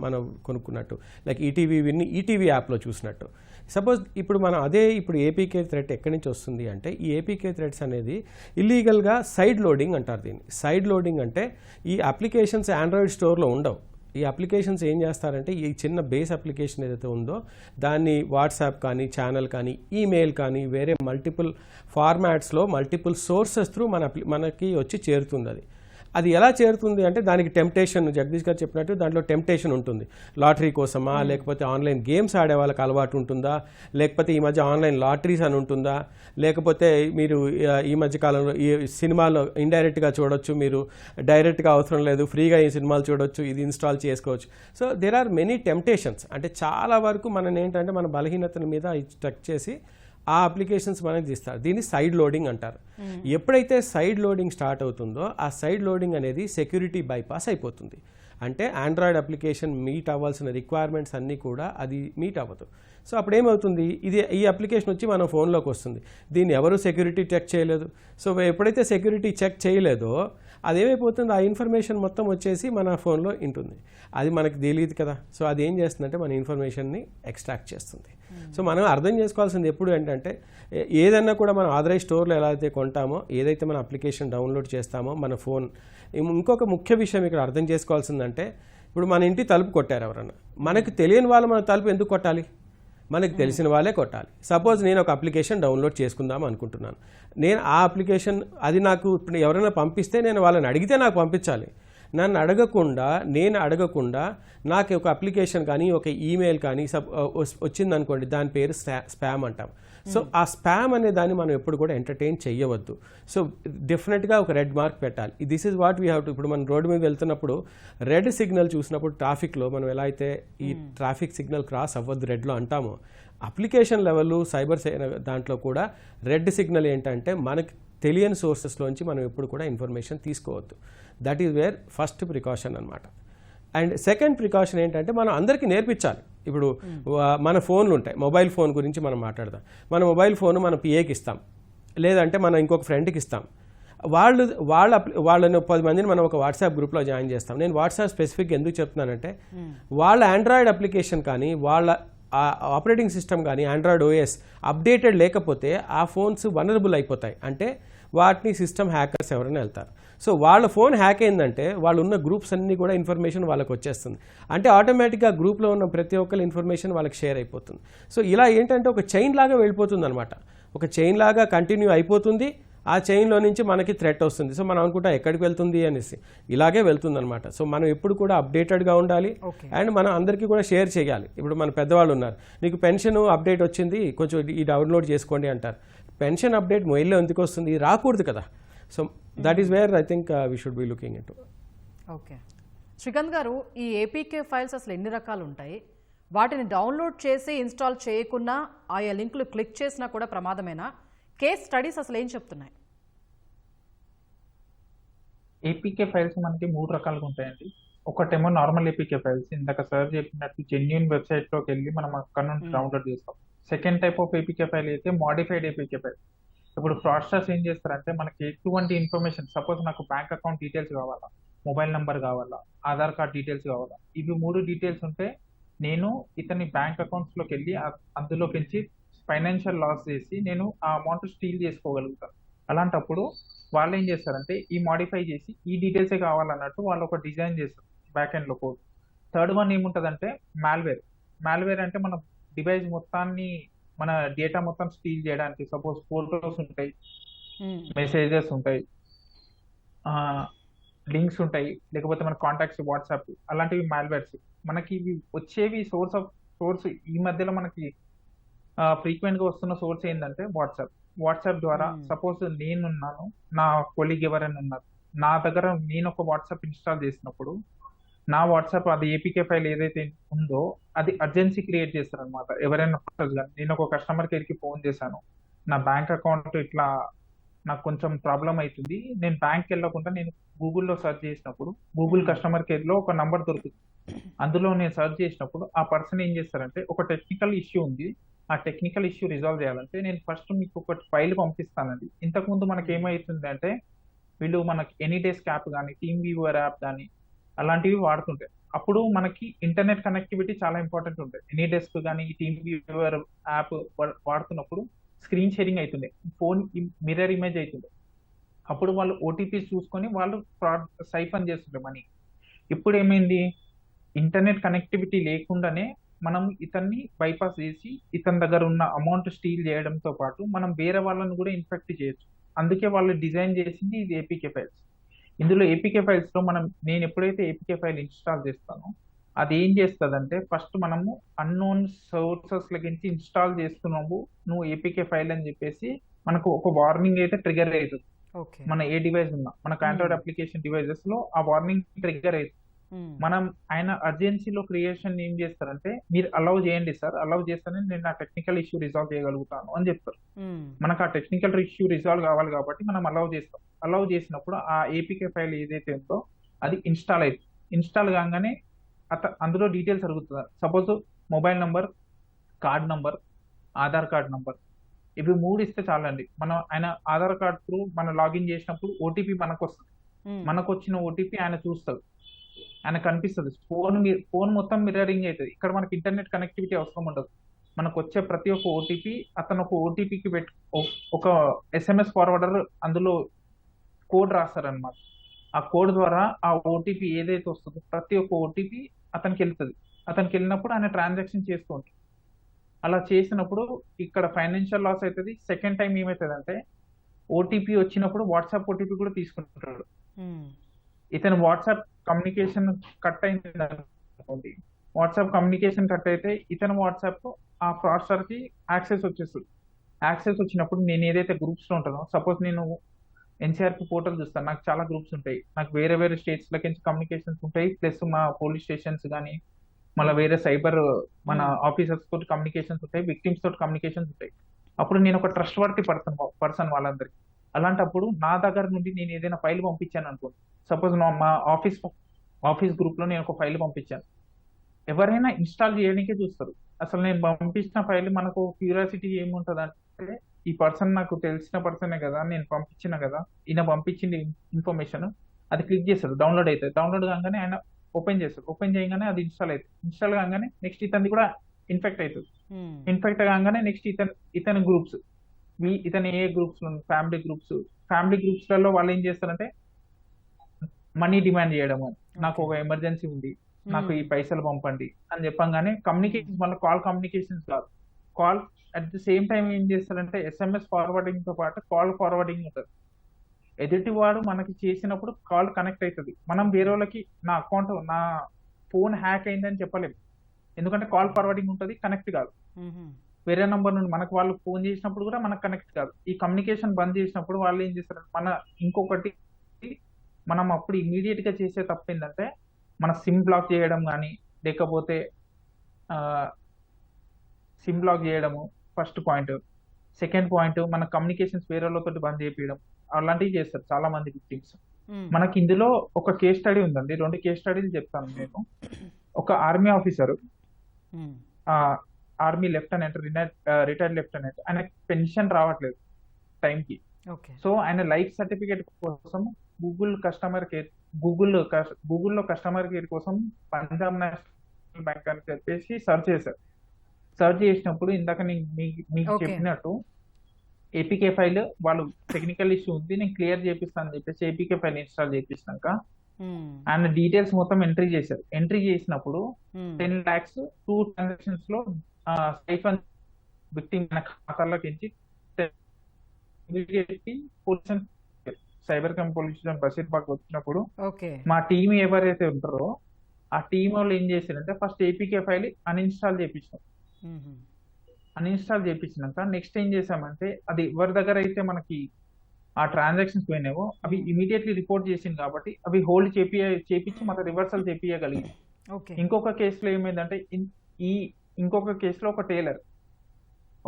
మనం కొనుక్కున్నట్టు, లైక్ ఈటీవీ విన్ని ఈటీవీ యాప్లో చూసినట్టు. సపోజ్ ఇప్పుడు ఏపీకే థ్రెట్ ఎక్కడి నుంచి వస్తుంది అంటే ఈ ఏపీకే థ్రెట్స్ అనేది ఇల్లీగల్గా సైడ్ లోడింగ్ అంటారు దీన్ని. సైడ్ లోడింగ్ అంటే ఈ అప్లికేషన్స్ ఆండ్రాయిడ్ స్టోర్లో ఉండవు. ఈ అప్లికేషన్స్ ఏం చేస్తారంటే ఈ చిన్న బేస్ అప్లికేషన్ ఏదైతే ఉందో దాన్ని వాట్సాప్ కానీ ఛానల్ కానీ ఈమెయిల్ కానీ వేరే మల్టిపుల్ ఫార్మాట్స్లో మల్టిపుల్ సోర్సెస్ త్రూ మనకి వచ్చి చేరుతుంది. అది ఎలా చేరుతుంది అంటే దానికి టెంప్టేషన్, జగదీష్ గారు చెప్పినట్టు దాంట్లో టెంప్టేషన్ ఉంటుంది. లాటరీ కోసమా, లేకపోతే ఆన్లైన్ గేమ్స్ ఆడే వాళ్ళకి అలవాటు ఉంటుందా, లేకపోతే ఈ మధ్య ఆన్లైన్ లాటరీస్ అని ఉంటుందా, లేకపోతే మీరు ఈ మధ్య కాలంలో ఈ సినిమాలో ఇండైరెక్ట్గా చూడొచ్చు, మీరు డైరెక్ట్గా అవసరం లేదు, ఫ్రీగా ఈ సినిమాలు చూడొచ్చు, ఇది ఇన్స్టాల్ చేసుకోవచ్చు. So there are many temptations. అంటే చాలా వరకు మనం ఏంటంటే మన బలహీనతల మీద స్ట్రక్ చేసి ఆ అప్లికేషన్స్ మనకి తీస్తారు. దీన్ని సైడ్ లోడింగ్ అంటారు. ఎప్పుడైతే సైడ్ లోడింగ్ స్టార్ట్ అవుతుందో ఆ సైడ్ లోడింగ్ అనేది సెక్యూరిటీ బైపాస్ అయిపోతుంది. అంటే ఆండ్రాయిడ్ అప్లికేషన్ మీట్ అవ్వాల్సిన రిక్వైర్మెంట్స్ అన్నీ కూడా అది మీట్ అవ్వదు. సో అప్పుడు ఏమవుతుంది, ఈ అప్లికేషన్ వచ్చి మన ఫోన్లోకి వస్తుంది. దీన్ని ఎవరు సెక్యూరిటీ చెక్ చేయలేదు. సో ఎప్పుడైతే సెక్యూరిటీ చెక్ చేయలేదో అదేమైపోతుంది, ఆ ఇన్ఫర్మేషన్ మొత్తం వచ్చేసి మన ఫోన్లో ఉంటుంది. అది మనకు తెలియదు కదా. సో అది ఏం చేస్తుందంటే మన ఇన్ఫర్మేషన్ని ఎక్స్ట్రాక్ట్ చేస్తుంది. సో మనం అర్థం చేసుకోవాల్సింది ఎప్పుడు ఏంటంటే, ఏదన్నా కూడా మనం ఆథరైజ్ స్టోర్లో ఎలా అయితే కొంటామో, ఏదైతే మన అప్లికేషన్ డౌన్లోడ్ చేస్తామో మన ఫోన్, ఇంకొక ముఖ్య విషయం ఇక్కడ అర్థం చేసుకోవాల్సిందంటే, ఇప్పుడు మన ఇంటి తలుపు కొట్టారు ఎవరన్నా, మనకు తెలియని వాళ్ళు మన తలుపు ఎందుకు కొట్టాలి? మనకు తెలిసిన వాళ్ళే కొట్టాలి. సపోజ్ నేను ఒక అప్లికేషన్ డౌన్లోడ్ చేసుకుందాం అనుకుంటున్నాను. నేను ఆ అప్లికేషన్ అది నాకు ఇప్పుడు ఎవరైనా పంపిస్తే నేను వాళ్ళని అడిగితే నాకు పంపించాలి. నన్ను అడగకుండా నాకు ఒక అప్లికేషన్ కానీ ఒక ఈమెయిల్ కానీ వచ్చిందనుకోండి, దాని పేరు స్పామ్ అంటాం. సో ఆ స్పామ్ అనే దాన్ని మనం ఎప్పుడు కూడా ఎంటర్టైన్ చేయవద్దు. సో డెఫినెట్గా ఒక రెడ్ మార్క్ పెట్టాలి. This is what we have to. ఇప్పుడు మనం రోడ్డు మీద వెళ్తున్నప్పుడు రెడ్ సిగ్నల్ చూసినప్పుడు ట్రాఫిక్లో మనం ఎలా అయితే ఈ ట్రాఫిక్ సిగ్నల్ క్రాస్ అవ్వద్దు రెడ్లో అంటామో, అప్లికేషన్ లెవెల్ సైబర్ దాంట్లో కూడా రెడ్ సిగ్నల్ ఏంటంటే మనకి తెలియని సోర్సెస్లోంచి మనం ఎప్పుడు కూడా ఇన్ఫర్మేషన్ తీసుకోవద్దు. That is where first precaution అనమాట. అండ్ సెకండ్ ప్రికాషన్ ఏంటంటే మనం అందరికీ నేర్పించాలి. ఇప్పుడు మన ఫోన్లు ఉంటాయి, మొబైల్ ఫోన్ గురించి మనం మాట్లాడదాం. మన మొబైల్ ఫోన్ మన పిఏకి ఇస్తాం, లేదంటే మనం ఇంకొక ఫ్రెండ్కి ఇస్తాం. వాళ్ళని 10 మందిని మనం ఒక వాట్సాప్ గ్రూప్లో జాయిన్ చేస్తాం. నేను వాట్సాప్ స్పెసిఫిక్ ఎందుకు చెప్తున్నానంటే, వాళ్ళ ఆండ్రాయిడ్ అప్లికేషన్ కానీ వాళ్ళ ఆపరేటింగ్ సిస్టమ్ కానీ ఆండ్రాయిడ్ ఓఎస్ అప్డేటెడ్ లేకపోతే ఆ ఫోన్స్ వనరబుల్ అయిపోతాయి. అంటే వాటిని సిస్టమ్ హ్యాకర్స్ ఎవరైనా వెళ్తారు. సో వాళ్ళ ఫోన్ హ్యాక్ అయిందంటే వాళ్ళు ఉన్న గ్రూప్స్ అన్నీ కూడా ఇన్ఫర్మేషన్ వాళ్ళకి వచ్చేస్తుంది. అంటే ఆటోమేటిక్గా గ్రూప్లో ఉన్న ప్రతి ఒక్కరి ఇన్ఫర్మేషన్ వాళ్ళకి షేర్ అయిపోతుంది. సో ఇలా ఏంటంటే ఒక చైన్ లాగా వెళ్ళిపోతుంది అనమాట. ఒక చైన్ లాగా కంటిన్యూ అయిపోతుంది. ఆ చైన్లో నుంచి మనకి థ్రెట్ వస్తుంది. సో మనం అనుకుంటా ఎక్కడికి వెళ్తుంది అనేసి, ఇలాగే వెళ్తుంది అనమాట. సో మనం ఎప్పుడు కూడా అప్డేటెడ్గా ఉండాలి. అండ్ మనం అందరికీ కూడా షేర్ చేయాలి. ఇప్పుడు మన పెద్దవాళ్ళు ఉన్నారు, నీకు పెన్షన్ అప్డేట్ వచ్చింది, కొంచెం ఈ డౌన్లోడ్ చేసుకోండి అంటారు. పెన్షన్ అప్డేట్ మొబైల్లో ఎందుకు వస్తుంది? రాకూడదు కదా. So that is where I think we should be looking in to. Okay, Srikanth గారు, ఈ ఏపీకే ఫైల్స్ అసలు ఎన్ని రకాలు ఉంటాయి? వాటిని డౌన్లోడ్ చేసి ఇన్స్టాల్ చేయకున్నా ఆయా లింకులు క్లిక్ చేసినా కూడా ప్రమాదమేనా? కేస్ స్టడీస్ అసలు ఏం చెప్తున్నాయి? ఏపీకే ఫైల్స్ మనకి 3 రకాలుగా ఉంటాయండి. ఒకటేమో నార్మల్ ఏపీకే ఫైల్స్, ఇందాక సార్ చెప్పినట్టు జెన్యూన్ వెబ్సైట్లోకి వెళ్ళి మనం అక్కడ నుంచి డౌన్లోడ్ చేస్తాం. Second type of APK file అయితే మోడిఫైడ్ ఏపీకే ఫైల్. ఇప్పుడు ఫ్రాడ్స్టర్స్ ఏం చేస్తారంటే, మనకి ఎటువంటి ఇన్ఫర్మేషన్, సపోజ్ నాకు బ్యాంక్ అకౌంట్ డీటెయిల్స్ కావాలా, మొబైల్ నెంబర్ కావాలా, ఆధార్ కార్డ్ డీటెయిల్స్ కావాలా, ఇవి 3 డీటెయిల్స్ ఉంటే నేను ఇతని బ్యాంక్ అకౌంట్స్లోకి వెళ్ళి అందులో పెంచి ఫైనాన్షియల్ లాస్ చేసి నేను ఆ అమౌంట్ స్టీల్ చేసుకోగలుగుతాను. అలాంటప్పుడు వాళ్ళు ఏం చేస్తారంటే, ఈ మోడిఫై చేసి ఈ డీటెయిల్సే కావాలన్నట్టు వాళ్ళు ఒక డిజైన్ చేస్తారు బ్యాక్ ఎండ్లో కోడ్. థర్డ్ వన్ ఏముంటుందంటే మాల్వేర్. మాల్వేర్ అంటే మన డివైస్ మొత్తాన్ని, మన డేటా మొత్తం స్టీల్ చేయడానికి, సపోజ్ ఫోటోస్ ఉంటాయి, మెసేజెస్ ఉంటాయి, లింక్స్ ఉంటాయి, లేకపోతే మన కాంటాక్ట్స్ వాట్సాప్, అలాంటివి మాల్వేర్స్. మనకి ఇవి వచ్చేవి సోర్స్ ఈ మధ్యలో మనకి ఫ్రీక్వెంట్ గా వస్తున్న సోర్స్ ఏంటంటే వాట్సాప్ ద్వారా. సపోజ్ నేనున్నాను, నా కొలీగ్ ఎవరైనా ఉన్నారు, నా దగ్గర నేను ఒక వాట్సాప్ ఇన్స్టాల్ చేసినప్పుడు నా వాట్సాప్ అది ఏపీకే ఫైల్ ఏదైతే ఉందో అది అర్జెన్సీ క్రియేట్ చేస్తారు అనమాట. ఎవరైనా నేను ఒక కస్టమర్ కేర్కి ఫోన్ చేశాను, నా బ్యాంక్ అకౌంట్ ఇట్లా నాకు కొంచెం ప్రాబ్లం అవుతుంది, నేను బ్యాంక్కి వెళ్ళకుండా నేను గూగుల్లో సెర్చ్ చేసినప్పుడు గూగుల్ కస్టమర్ కేర్లో ఒక నంబర్ దొరుకుతుంది. అందులో నేను సెర్చ్ చేసినప్పుడు ఆ పర్సన్ ఏం చేస్తారంటే, ఒక టెక్నికల్ ఇష్యూ ఉంది, ఆ టెక్నికల్ ఇష్యూ రిజాల్వ్ చేయాలంటే నేను ఫస్ట్ మీకు ఒక ఫైల్ పంపిస్తానండి. ఇంతకుముందు మనకి ఏమవుతుంది అంటే, వీళ్ళు మనకి ఎనీడెస్క్ యాప్ కానీ, టీమ్ వ్యూవర్ యాప్ కానీ అలాంటివి వాడుతుంటాయి. అప్పుడు మనకి ఇంటర్నెట్ కనెక్టివిటీ చాలా ఇంపార్టెంట్ ఉంటుంది. ఎనీడెస్క్ కానీ టీమ్ వ్యూవర్ యాప్ వాడుతున్నప్పుడు స్క్రీన్ షేరింగ్ అవుతుంది, ఫోన్ మిర్రర్ ఇమేజ్ అవుతుంది. అప్పుడు వాళ్ళు ఓటీపీస్ చూసుకొని వాళ్ళు ఫ్రాడ్ సైఫన్ చేస్తుంటారు మనీ. ఇప్పుడు ఏమైంది, ఇంటర్నెట్ కనెక్టివిటీ లేకుండానే మనం ఇతన్ని బైపాస్ చేసి ఇతని దగ్గర ఉన్న అమౌంట్ స్టీల్ చేయడంతో పాటు మనం వేరే వాళ్ళని కూడా ఇన్ఫెక్ట్ చేయొచ్చు. అందుకే వాళ్ళు డిజైన్ చేసింది ఇది ఏపీకే ఫైల్స్. ఇందులో ఏపీకే ఫైల్స్ లో నేను ఎప్పుడైతే ఏపీకే ఫైల్ ఇన్స్టాల్ చేస్తానో అది ఏం చేస్తుందంటే, ఫస్ట్ మనము అన్నోన్ సోర్సెస్ లకి ఇన్స్టాల్ చేస్తున్నాము నువ్వు ఏపీకే ఫైల్ అని చెప్పేసి మనకు ఒక వార్నింగ్ అయితే ట్రిగర్ అవుతుంది. మన ఏ డివైస్ ఉన్నా, మనకు ఆండ్రాయిడ్ అప్లికేషన్ డివైజెస్ లో ఆ వార్నింగ్ ట్రిగర్ అవుతుంది. మనం ఆయన అర్జెన్సీలో క్రియేషన్ ఏం చేస్తారంటే, మీరు అలౌ చేయండి సార్, అలౌ చేస్తేనే నేను నా టెక్నికల్ ఇష్యూ రిజాల్వ్ చేయగలుగుతాను అని చెప్తారు. మనకు ఆ టెక్నికల్ ఇష్యూ రిజాల్వ్ కావాలి కాబట్టి మనం అలౌ చేస్తాం. అలౌ చేసినప్పుడు ఆ ఏపీకే ఫైల్ ఏదైతే ఉందో అది ఇన్స్టాల్ అవుతుంది. ఇన్స్టాల్ కాగానే అందులో డీటెయిల్స్ అడుగుతుంది. Suppose mobile number, card number, Aadhaar card number, ఇవి 3 ఇస్తే చాలండి. మనం ఆయన ఆధార్ కార్డ్ త్రూ మనం లాగిన్ చేసినప్పుడు ఓటీపీ మనకు వస్తుంది. మనకు వచ్చిన ఓటీపీ ఆయన చూస్తారు, ఆయన కనిపిస్తుంది. ఫోన్ మొత్తం మిర్రరింగ్ అవుతుంది. ఇక్కడ మనకి ఇంటర్నెట్ కనెక్టివిటీ అవసరం ఉండదు. మనకు వచ్చే ప్రతి ఒక్క ఓటీపీ అతను ఒక ఓటీపీకి ఒక ఎస్ఎంఎస్ ఫార్వర్డర్ అందులో కోడ్ రాస్తారనమాట. ఆ కోడ్ ద్వారా ఆ ఓటీపీ ఏదైతే వస్తుందో ప్రతి ఒక్క ఓటీపీ అతనికి వెళ్తుంది. అతనికి వెళ్ళినప్పుడు ఆయన ట్రాన్సాక్షన్ చేస్తూ ఉంటాడు. అలా చేసినప్పుడు ఇక్కడ ఫైనాన్షియల్ లాస్ అవుతుంది. సెకండ్ టైం ఏమవుతుంది అంటే, ఓటీపీ వచ్చినప్పుడు వాట్సాప్ ఓటీపీ కూడా తీసుకుంటాడు. ఇతను వాట్సాప్ కమ్యూనికేషన్ కట్ అయింది అనుకోండి, వాట్సాప్ కమ్యూనికేషన్ కట్ అయితే ఇతను వాట్సాప్ ఆ ఫ్రాడ్స్టర్ కి యాక్సెస్ వచ్చేస్తుంది. యాక్సెస్ వచ్చినప్పుడు నేను ఏదైతే గ్రూప్స్ లో ఉంటానో, సపోజ్ నేను ఎన్సీఆర్పీ పోర్టల్ చూస్తాను, నాకు చాలా గ్రూప్స్ ఉంటాయి, నాకు వేరే వేరే స్టేట్స్ లకి కమ్యూనికేషన్స్ ఉంటాయి, ప్లస్ మా పోలీస్ స్టేషన్స్ కానీ మళ్ళీ వేరే సైబర్ మన ఆఫీసర్స్ తోటి కమ్యూనికేషన్స్ ఉంటాయి, విక్టిమ్స్ తోటి కమ్యూనికేషన్స్ ఉంటాయి. అప్పుడు నేను ఒక ట్రస్ట్ వర్తి పర్సన్ వాళ్ళందరికీ. అలాంటప్పుడు నా దగ్గర నుండి నేను ఏదైనా ఫైల్ పంపించాను అనుకోండి, సపోజ్ మా ఆఫీస్ గ్రూప్ లో నేను ఒక ఫైల్ పంపించాను, ఎవరైనా ఇన్స్టాల్ చేయడానికే చూస్తారు. అసలు నేను పంపించిన ఫైల్ మనకు క్యూరియాసిటీ ఏముంటది అంటే, ఈ పర్సన్ నాకు తెలిసిన పర్సనే కదా, నేను పంపించిన కదా, ఈయన పంపించింది ఇన్ఫర్మేషన్, అది క్లిక్ చేస్తాడు, డౌన్లోడ్ అవుతుంది. డౌన్లోడ్ కాగానే ఆయన ఓపెన్ చేస్తాడు. ఓపెన్ చేయగానే అది ఇన్స్టాల్ అవుతుంది. ఇన్స్టాల్ కాగానే నెక్స్ట్ ఇతని కూడా ఇన్ఫెక్ట్ అవుతుంది. ఇన్ఫెక్ట్ కాగానే నెక్స్ట్ ఇతని గ్రూప్స్, ఇతని ఏ గ్రూప్స్, ఫ్యామిలీ గ్రూప్స్ లలో వాళ్ళు ఏం చేస్తారంటే మనీ డిమాండ్ చేయడము, నాకు ఒక ఎమర్జెన్సీ ఉంది, నాకు ఈ పైసలు పంపండి అని చెప్పంగానే కమ్యూనికేషన్, మళ్ళీ కాల్ కమ్యూనికేషన్స్ కాదు, call at the same time ఏం చేస్తారంటే ఎస్ఎంఎస్ ఫార్వర్డింగ్ తో పాటు కాల్ ఫార్వర్డింగ్ ఉంటుంది. ఎదుటి వాడు మనకి చేసినప్పుడు కాల్ కనెక్ట్ అవుతుంది. మనం వేరే వాళ్ళకి నా అకౌంట్, నా ఫోన్ హ్యాక్ అయిందని చెప్పలేము, ఎందుకంటే కాల్ ఫార్వర్డింగ్ ఉంటుంది, కనెక్ట్ కాదు. వేరే నంబర్ నుండి మనకు వాళ్ళు ఫోన్ చేసినప్పుడు కూడా మనకు కనెక్ట్ కాదు. ఈ కమ్యూనికేషన్ బంద్ చేసినప్పుడు వాళ్ళు ఏం చేస్తారు, ఇంకొకటి మనం అప్పుడు ఇమీడియట్ గా చేసే తప్పు ఏంటంటే, మన సిమ్ బ్లాక్ చేయడం కానీ, లేకపోతే సిమ్ బ్లాక్ చేయడము ఫస్ట్ పాయింట్. సెకండ్ పాయింట్, మన కమ్యూనికేషన్స్ వేరే వాళ్ళతో బంద్ చేయించడం, అలాంటివి చేస్తారు చాలా మంది విక్టిమ్స్. మనకి ఇందులో ఒక కేస్ స్టడీ ఉందండి, 2 కేస్ స్టడీలు చెప్తాను నేను. ఒక army officer, army lieutenant, retired lieutenant, ఆయన పెన్షన్ రావట్లేదు టైంకి. సో ఆయన లైఫ్ సర్టిఫికేట్ కోసం గూగుల్లో కస్టమర్ కేర్ కోసం పంజాబ్ నేషనల్ బ్యాంక్ అని చెప్పేసి సర్చ్ చేశారు. సర్చ్ చేసినప్పుడు ఇందాక మీకు చెప్పినట్టు ఏపీకే ఫైల్, వాళ్ళు టెక్నికల్ ఇష్యూ ఉంది, నేను క్లియర్ చేపిస్తాను అని చెప్పేసి ఏపీకే ఫైల్ ఇన్స్టాల్ చేపించినాక ఆయన డీటెయిల్స్ మొత్తం ఎంట్రీ చేశారు. ఎంట్రీ చేసినప్పుడు 10 lakhs 2 transactions లో స్టైఫన్ విక్టిమ్ ఖాతాలోకి ఎంచి cyber crime police station Basheerbagh వచ్చినప్పుడు మా టీం ఎవరైతే ఉంటారో ఆ టీం వాళ్ళు ఏం చేశారంటే, ఫస్ట్ ఏపీకే ఫైల్ అన్ఇన్స్టాల్ చేయించాం. అన్ఇన్స్టాల్ చేయించినాక నెక్స్ట్ ఏం చేసామంటే, అది ఎవరి దగ్గర అయితే మనకి ఆ ట్రాన్సాక్షన్స్ పోయినావో అవి ఇమీడియట్లీ రిపోర్ట్ చేసింది కాబట్టి అవి హోల్డ్ చేపించి మన రివర్సల్ చేపియగలిగింది. ఇంకొక కేసులో ఏమైందంటే, ఇంకొక కేసులో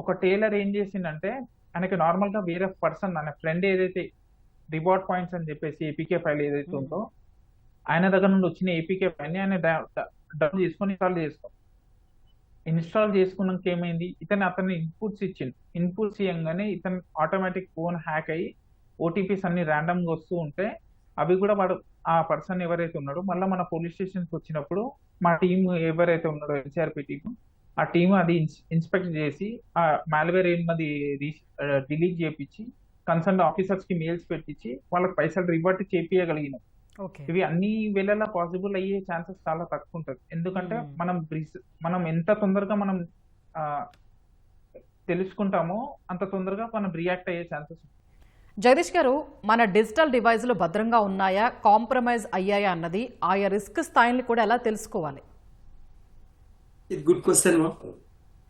ఒక టైలర్ ఏం చేసిందంటే, ఆయనకి నార్మల్ గా వేరే పర్సన్, ఆయన ఫ్రెండ్ ఏదైతే రివార్డ్ పాయింట్స్ అని చెప్పేసి ఏపీకే ఫైల్ ఏదైతే ఉందో ఆయన దగ్గర నుండి వచ్చిన ఏపీకే ఫైల్ ని ఆయన డౌన్ చేసుకొని ఇన్స్టాల్ చేసుకున్నాక ఏమైంది, అతన్ని ఇన్పుట్స్ ఇచ్చింది. ఇన్పుట్స్ ఇవ్వగానే ఇతను ఆటోమేటిక్ ఫోన్ హ్యాక్ అయ్యి ఓటీపీస్ అన్ని ర్యాండమ్ గా వస్తూ ఉంటే అవి కూడా వాడు ఆ పర్సన్ ఎవరైతే ఉన్నాడో మళ్ళీ మన పోలీస్ స్టేషన్కి వచ్చినప్పుడు మా టీం ఎవరైతే ఉన్నాడో ఎన్సీఆర్పీ టీం, ఆ టీం అది ఇన్స్పెక్ట్ చేసి ఆ మాల్వేర్ ఏమది డిలీట్ చేపించి కన్సర్న్ ఆఫీసర్స్ కి మెయిల్స్ పెట్టించి వాళ్ళకి పైసలు రివర్ట్ చేపియగలిగినాం. ఇవి అన్ని వేళలా పాసిబుల్ అయ్యే ఛాన్సెస్ చాలా తక్కువ ఉంటుంది. ఎందుకంటే మనం ఎంత తొందరగా మనం తెలుసుకుంటామో అంత తొందరగా మనం రియాక్ట్ అయ్యే ఛాన్సెస్. జగదీష్ గారు, మన డిజిటల్ డివైజులు భద్రంగా ఉన్నాయా, కాంప్రమైజ్ అయ్యాయా అన్నది ఆయా రిస్క్ స్థాయిని కూడా ఎలా తెలుసుకోవాలి? ఇది గుడ్ క్వశ్చన్.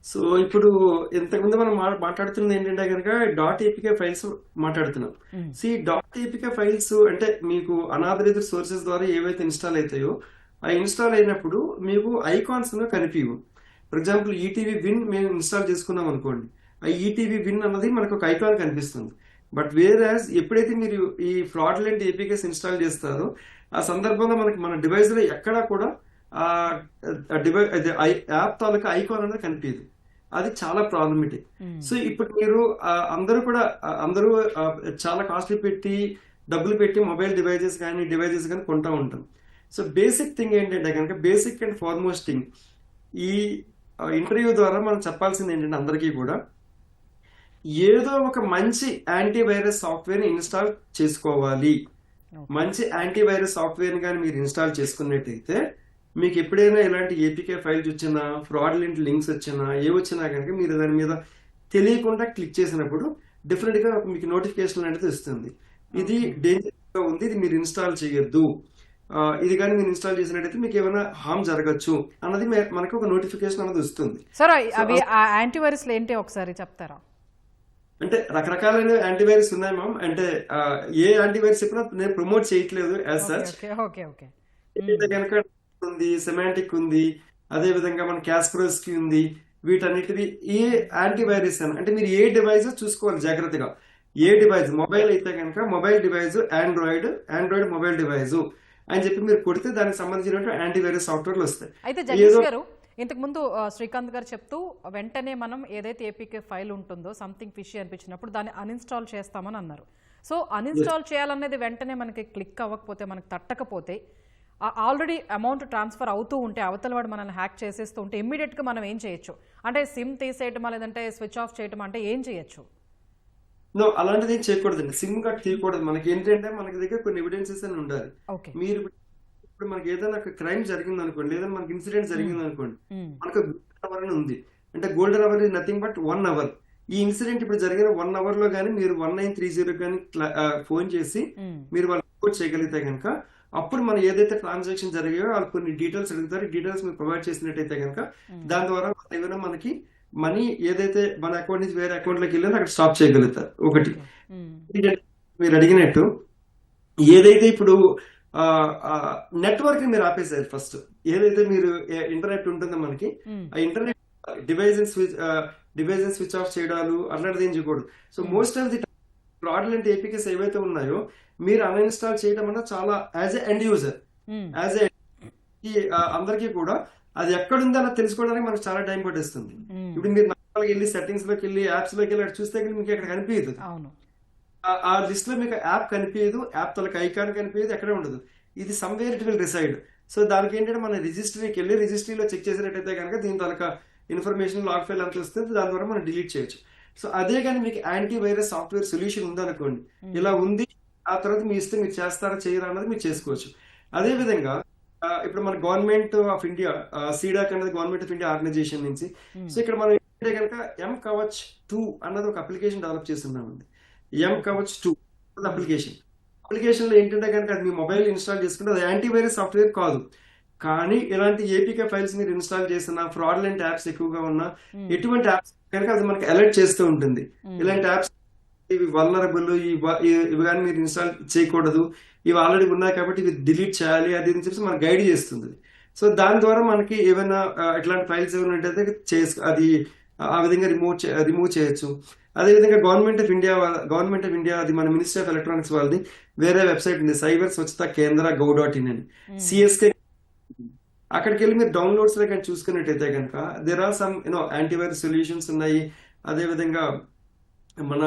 సో ఇప్పుడు ఇంతకుముందు మనం మాట్లాడుతున్నది ఏంటంటే కనుక .apk ఫైల్స్ మాట్లాడుతున్నాం. .apk ఫైల్స్ అంటే మీకు అనాథరైజ్డ్ సోర్సెస్ ద్వారా ఏవైతే ఇన్స్టాల్ అవుతాయో ఆ ఇన్స్టాల్ అయినప్పుడు మీకు ఐకాన్స్ కనిపించవు. ఫర్ ఎగ్జాంపుల్ ఈటీవీ విన్ మేము ఇన్స్టాల్ చేసుకున్నాం అనుకోండి, ఆ ఈటీవీ విన్ అన్నది మనకు ఒక ఐకాన్ కనిపిస్తుంది. బట్ వేరాజ్ ఎప్పుడైతే మీరు ఈ ఫ్రాడ్లెంట్ ఏపీకేస్ ఇన్స్టాల్ చేస్తారో ఆ సందర్భంలో మనకి మన డివైస్ లో ఎక్కడా కూడా ఆ యాప్ తాలూకా ఐకాన్ అనేది కనిపించదు. అది చాలా ప్రాబ్లమేటిక్. సో ఇప్పుడు మీరు అందరూ చాలా కాస్ట్లీ పెట్టి డబ్బులు పెట్టి మొబైల్ డివైజెస్ కానీ కొంటా ఉంటాం. సో బేసిక్ థింగ్ ఏంటంటే కనుక, బేసిక్ అండ్ ఫార్మోస్ట్ థింగ్ ఈ ఇంటర్వ్యూ ద్వారా మనం చెప్పాల్సింది ఏంటంటే అందరికీ కూడా ఏదో ఒక మంచి యాంటీవైరస్ సాఫ్ట్వేర్ ఇన్స్టాల్ చేసుకోవాలి. మంచి యాంటీవైరస్ సాఫ్ట్వేర్ కానీ మీరు ఇన్స్టాల్ చేసుకున్నట్టయితే మీకు ఎప్పుడైనా ఇలాంటి ఏపీకే ఫైల్స్ వచ్చినా, ఫ్రాడ్లెంట్ లింక్స్ వచ్చినా, ఏ వచ్చినా కనుక మీరు దాని మీద తెలియకుండా క్లిక్ చేసినప్పుడు డెఫినెట్ గా మీకు నోటిఫికేషన్ అనేది వస్తుంది. ఇది డేంజర్ గా ఉంది, ఇది మీరు ఇన్స్టాల్ చేయొద్దు, ఇది కానీ మీరు ఇన్స్టాల్ చేసినట్టయితే మీకు ఏమైనా హామ్ జరగచ్చు అన్నది మనకు ఒక నోటిఫికేషన్ అనేది వస్తుంది. సార్ అవి యాంటీవైరస్ ఏంటి ఒకసారి చెప్తారా? అంటే రకరకాలైన యాంటీవైరస్ ఉన్నాయి మ్యామ్. అంటే ఏ యాంటీవైరస్ చెప్పినా నేను ప్రమోట్ చేయట్లేదు యాజ్ సచ్. కనుక ఉంది, సెమాంటిక్ ఉంది, అదే విధంగా మన కాస్పరోస్కి ఉంది. వీటన్నిటివి ఏ యాంటీవైరస్ అంటే మీరు ఏ డివైస్ చూసుకోవాలి జాగ్రత్తగా. ఏ డివైస్ మొబైల్ అయితే కనుక mobile device Android mobile device అని చెప్పి మీరు కొడితే దానికి సంబంధించిన యాంటీవైరస్ సాఫ్ట్వేర్లు వస్తాయి. అయితే జగదీష్ గారు, ఇంతకు ముందు శ్రీకాంత్ గారు చెప్తూ వెంటనే మనం ఏదైతే ఏపీకే ఫైల్ ఉంటుందో సంథింగ్ ఫిషీ అనిపించినప్పుడు దాన్ని అన్ఇన్స్టాల్ చేస్తామని అన్నారు. సో అన్ఇన్స్టాల్ చేయాలనేది వెంటనే మనకి క్లిక్ అవ్వకపోతే, మనకి తట్టకపోతే, ఆల్రెడీ అమౌంట్ ట్రాన్స్ఫర్ అవుతూ ఉంటే అవతల వాడు మనల్ని హ్యాక్ చేసేస్తూ ఉంటే ఇమ్మీడియట్గా మనం ఏం చేయొచ్చు? అంటే సిమ్ తీసేయటమా లేదంటే స్విచ్ ఆఫ్ చేయటం, అంటే ఏం చేయొచ్చు? నో, అలాంటిది ఏం చేయకూడదండి. సిమ్ కార్డ్ తీయకూడదు. మనకి ఏంటంటే మనకి దగ్గర కొన్ని ఎవిడెన్సెస్ అని ఉండాలి. మీరు ఇప్పుడు మనకి ఏదైనా క్రైమ్ జరిగింది అనుకోండి, లేదా మనకి ఇన్సిడెంట్ జరిగింది అనుకోండి, మనకు గోల్డెన్ అవర్ అని ఉంది. అంటే golden hour is nothing but 1 hour. ఈ ఇన్సిడెంట్ ఇప్పుడు జరిగిన 1 hour లో కానీ మీరు 1930 కానీ ఫోన్ చేసి మీరు వాళ్ళు రిపోర్ట్ చేయగలిగితే కనుక అప్పుడు మనం ఏదైతే ట్రాన్సాక్షన్ జరిగాయో వాళ్ళు కొన్ని డీటెయిల్స్ అడుగుతారు. డీటెయిల్స్ మీరు ప్రొవైడ్ చేసినట్టయితే కనుక దాని ద్వారా ఏమైనా మనకి మనీ ఏదైతే మన అకౌంట్ నుంచి వేరే అకౌంట్ లోకి వెళ్ళి అక్కడ స్టాప్ చేయగలుగుతారు. ఒకటి మీరు అడిగినట్టు ఏదైతే ఇప్పుడు నెట్వర్క్ మీరు ఆపేసారు. ఫస్ట్ ఏదైతే మీరు ఇంటర్నెట్ ఉంటుందో మనకి ఆ ఇంటర్నెట్ డివైజెస్ స్విచ్ ఆఫ్ చేయడాలు అట్లాంటిది ఏం చేయకూడదు. So most of the fraudulent APKs ఏవైతే ఉన్నాయో మీరు అన్ఇన్స్టాల్ చేయడం అన్న చాలా యాజ్ ఎ ఎండ్ యూజర్, అందరికీ కూడా అది ఎక్కడుందో అలా తెలుసుకోవడానికి మనకు చాలా టైం పట్టేస్తుంది. ఇప్పుడు మీరు నార్మల్గా వెళ్ళి సెట్టింగ్స్ లోకి వెళ్ళి యాప్స్ లోకి వెళ్ళి చూస్తే మీకు అక్కడ కనిపించదు. ఆ లిస్ట్ లో మీకు యాప్ కనిపించదు, యాప్ తలకి ఐకాన్ కనిపించదు, ఎక్కడే ఉండదు. ఇది somewhere it will reside. So దానికి ఏంటంటే మన రిజిస్ట్రీకి వెళ్ళి రిజిస్ట్రీలో చెక్ చేసినట్టయితే కనుక దీని తలక ఇన్ఫర్మేషన్ లాగ్ ఫైల్ అంత వస్తుంది, దాని ద్వారా మనం డిలీట్ చేయొచ్చు. సో అదే కానీ మీకు యాంటీవైరస్ సాఫ్ట్వేర్ సొల్యూషన్ ఉందనుకోండి, ఇలా ఉంది, ఆ తర్వాత మీ ఇష్టం మీరు చేస్తారా చేయరా అన్నది మీరు చేసుకోవచ్చు. అదే విధంగా ఇప్పుడు మన గవర్నమెంట్ ఆఫ్ ఇండియా సీడాక్ అనేది గవర్నమెంట్ ఆఫ్ ఇండియా ఆర్గనైజేషన్ నుంచి, సో ఇక్కడ మనం ఏంటంటే కనుక mKavach 2 అన్నది ఒక అప్లికేషన్ డెవలప్ చేస్తున్నామండి. mKavach 2 అప్లికేషన్ లో ఏంటంటే కనుక అది మీ మొబైల్ ఇన్స్టాల్ చేసుకుంటే అది యాంటీవైరస్ సాఫ్ట్వేర్ కాదు. కానీ ఇలాంటి ఏపీకే ఫైల్స్ మీరు ఇన్స్టాల్ చేసిన ఫ్రాడ్లెంట్ యాప్స్ ఎక్కువగా ఉన్నా ఎటువంటి యాప్స్ కనుక అది మనకి అలర్ట్ చేస్తూ ఉంటుంది. ఇలాంటి యాప్స్ ఇవి వల్నరబుల్, ఇవి కానీ మీరు ఇన్స్టాల్ చేయకూడదు, ఇవి ఆల్రెడీ ఉన్నాయి కాబట్టి ఇవి డిలీట్ చేయాలి, అది అని చెప్పి మనకు గైడ్ చేస్తుంది. సో దాని ద్వారా మనకి ఏమైనా ఇట్లాంటి ఫైల్స్ ఏమైనా అది ఆ విధంగా రిమూవ్ చేయొచ్చు. అదేవిధంగా గవర్నమెంట్ ఆఫ్ ఇండియా అది మన మినిస్ట్రీ ఆఫ్ ఎలక్ట్రానిక్స్ వాళ్ళది వేరే వెబ్సైట్ ఉంది, సైబర్ స్వచ్ఛత కేంద్ర gov.in అని, CSK. అక్కడికి వెళ్ళి మీరు డౌన్లోడ్స్ లో కానీ చూసుకున్నట్టయితే కనుక there are some antivirus solutions ఉన్నాయి. అదేవిధంగా మన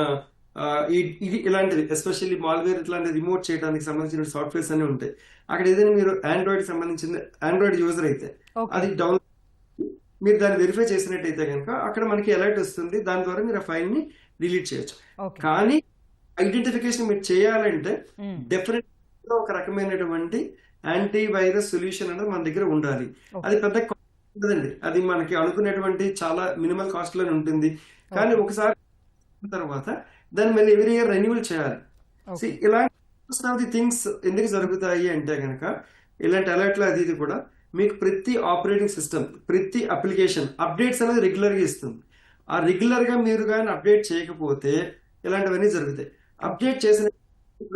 ఇలాంటివి ఎస్పెషల్లీ మాల్వేర్ ఇట్లాంటి రిమోట్ చేయడానికి సంబంధించిన సాఫ్ట్వేర్స్ అన్ని ఉంటాయి. అక్కడ ఏదైనా మీరు ఆండ్రాయిడ్ యూజర్ అయితే అది డౌన్లోడ్ మీరు దాన్ని వెరిఫై చేసినట్టయితే కనుక అక్కడ మనకి అలర్ట్ వస్తుంది, దాని ద్వారా మీరు ఆ ఫైల్ ని డిలీట్ చేయొచ్చు. కానీ ఐడెంటిఫికేషన్ మీరు చేయాలంటే డెఫినెట్ ఒక రకమైనటువంటి యాంటీవైరస్ సొల్యూషన్ అనేది మన దగ్గర ఉండాలి. అది పెద్ద ఉంటుందండి, అది మనకి అనుకునేటువంటి చాలా మినిమల్ కాస్ట్ లోనే ఉంటుంది. కానీ ఒకసారి తర్వాత దాన్ని మళ్ళీ ఎవ్రీ ఇయర్ రెన్యూవల్ చేయాలి. ఇలాంటి థింగ్స్ ఎందుకు జరుగుతాయి అంటే కనుక ఇలాంటి అలర్ట్లు అది ఇది కూడా మీకు ప్రతి ఆపరేటింగ్ సిస్టమ్, ప్రతి అప్లికేషన్ అప్డేట్స్ అనేది రెగ్యులర్గా ఇస్తుంది. ఆ రెగ్యులర్గా మీరు కానీ అప్డేట్ చేయకపోతే ఇలాంటివన్నీ జరుగుతాయి. అప్డేట్ చేసిన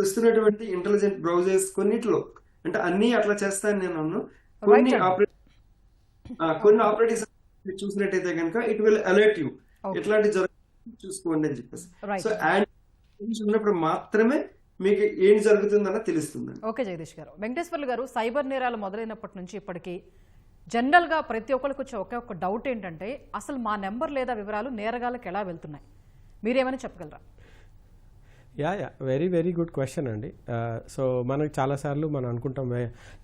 వస్తున్నటువంటి ఇంటెలిజెంట్ బ్రౌజర్స్ కొన్నిట్లో, అంటే అన్నీ అట్లా చేస్తాను నేను అన్ను, కొన్ని అండి. కొన్ని ఆపరేటింగ్ చూసినట్టయితే కనుక it will alert you Okay. ఎట్లాంటి జరుగుతుంది చూసుకోండి అని చెప్పేసి. రైట్. సో యాంటీ ఉన్నప్పుడు మాత్రమే మీకు ఏం జరుగుతుందన్న తెలుస్తుందండి. ఓకే జగదీష్ గారు. వెంకటేశ్వర్లు గారు, సైబర్ నేరాలు మొదలైనప్పటి నుంచి ఇప్పటికీ జనరల్గా ప్రతి ఒక్కరికి వచ్చే ఒకే ఒక్క డౌట్ ఏంటంటే అసలు మా నెంబర్ లేదా వివరాలు నేరగాళ్ళకి ఎలా వెళ్తున్నాయి, మీరేమైనా చెప్పగలరా? Yeah very very good question అండి. సో మనకు చాలాసార్లు మనం అనుకుంటాం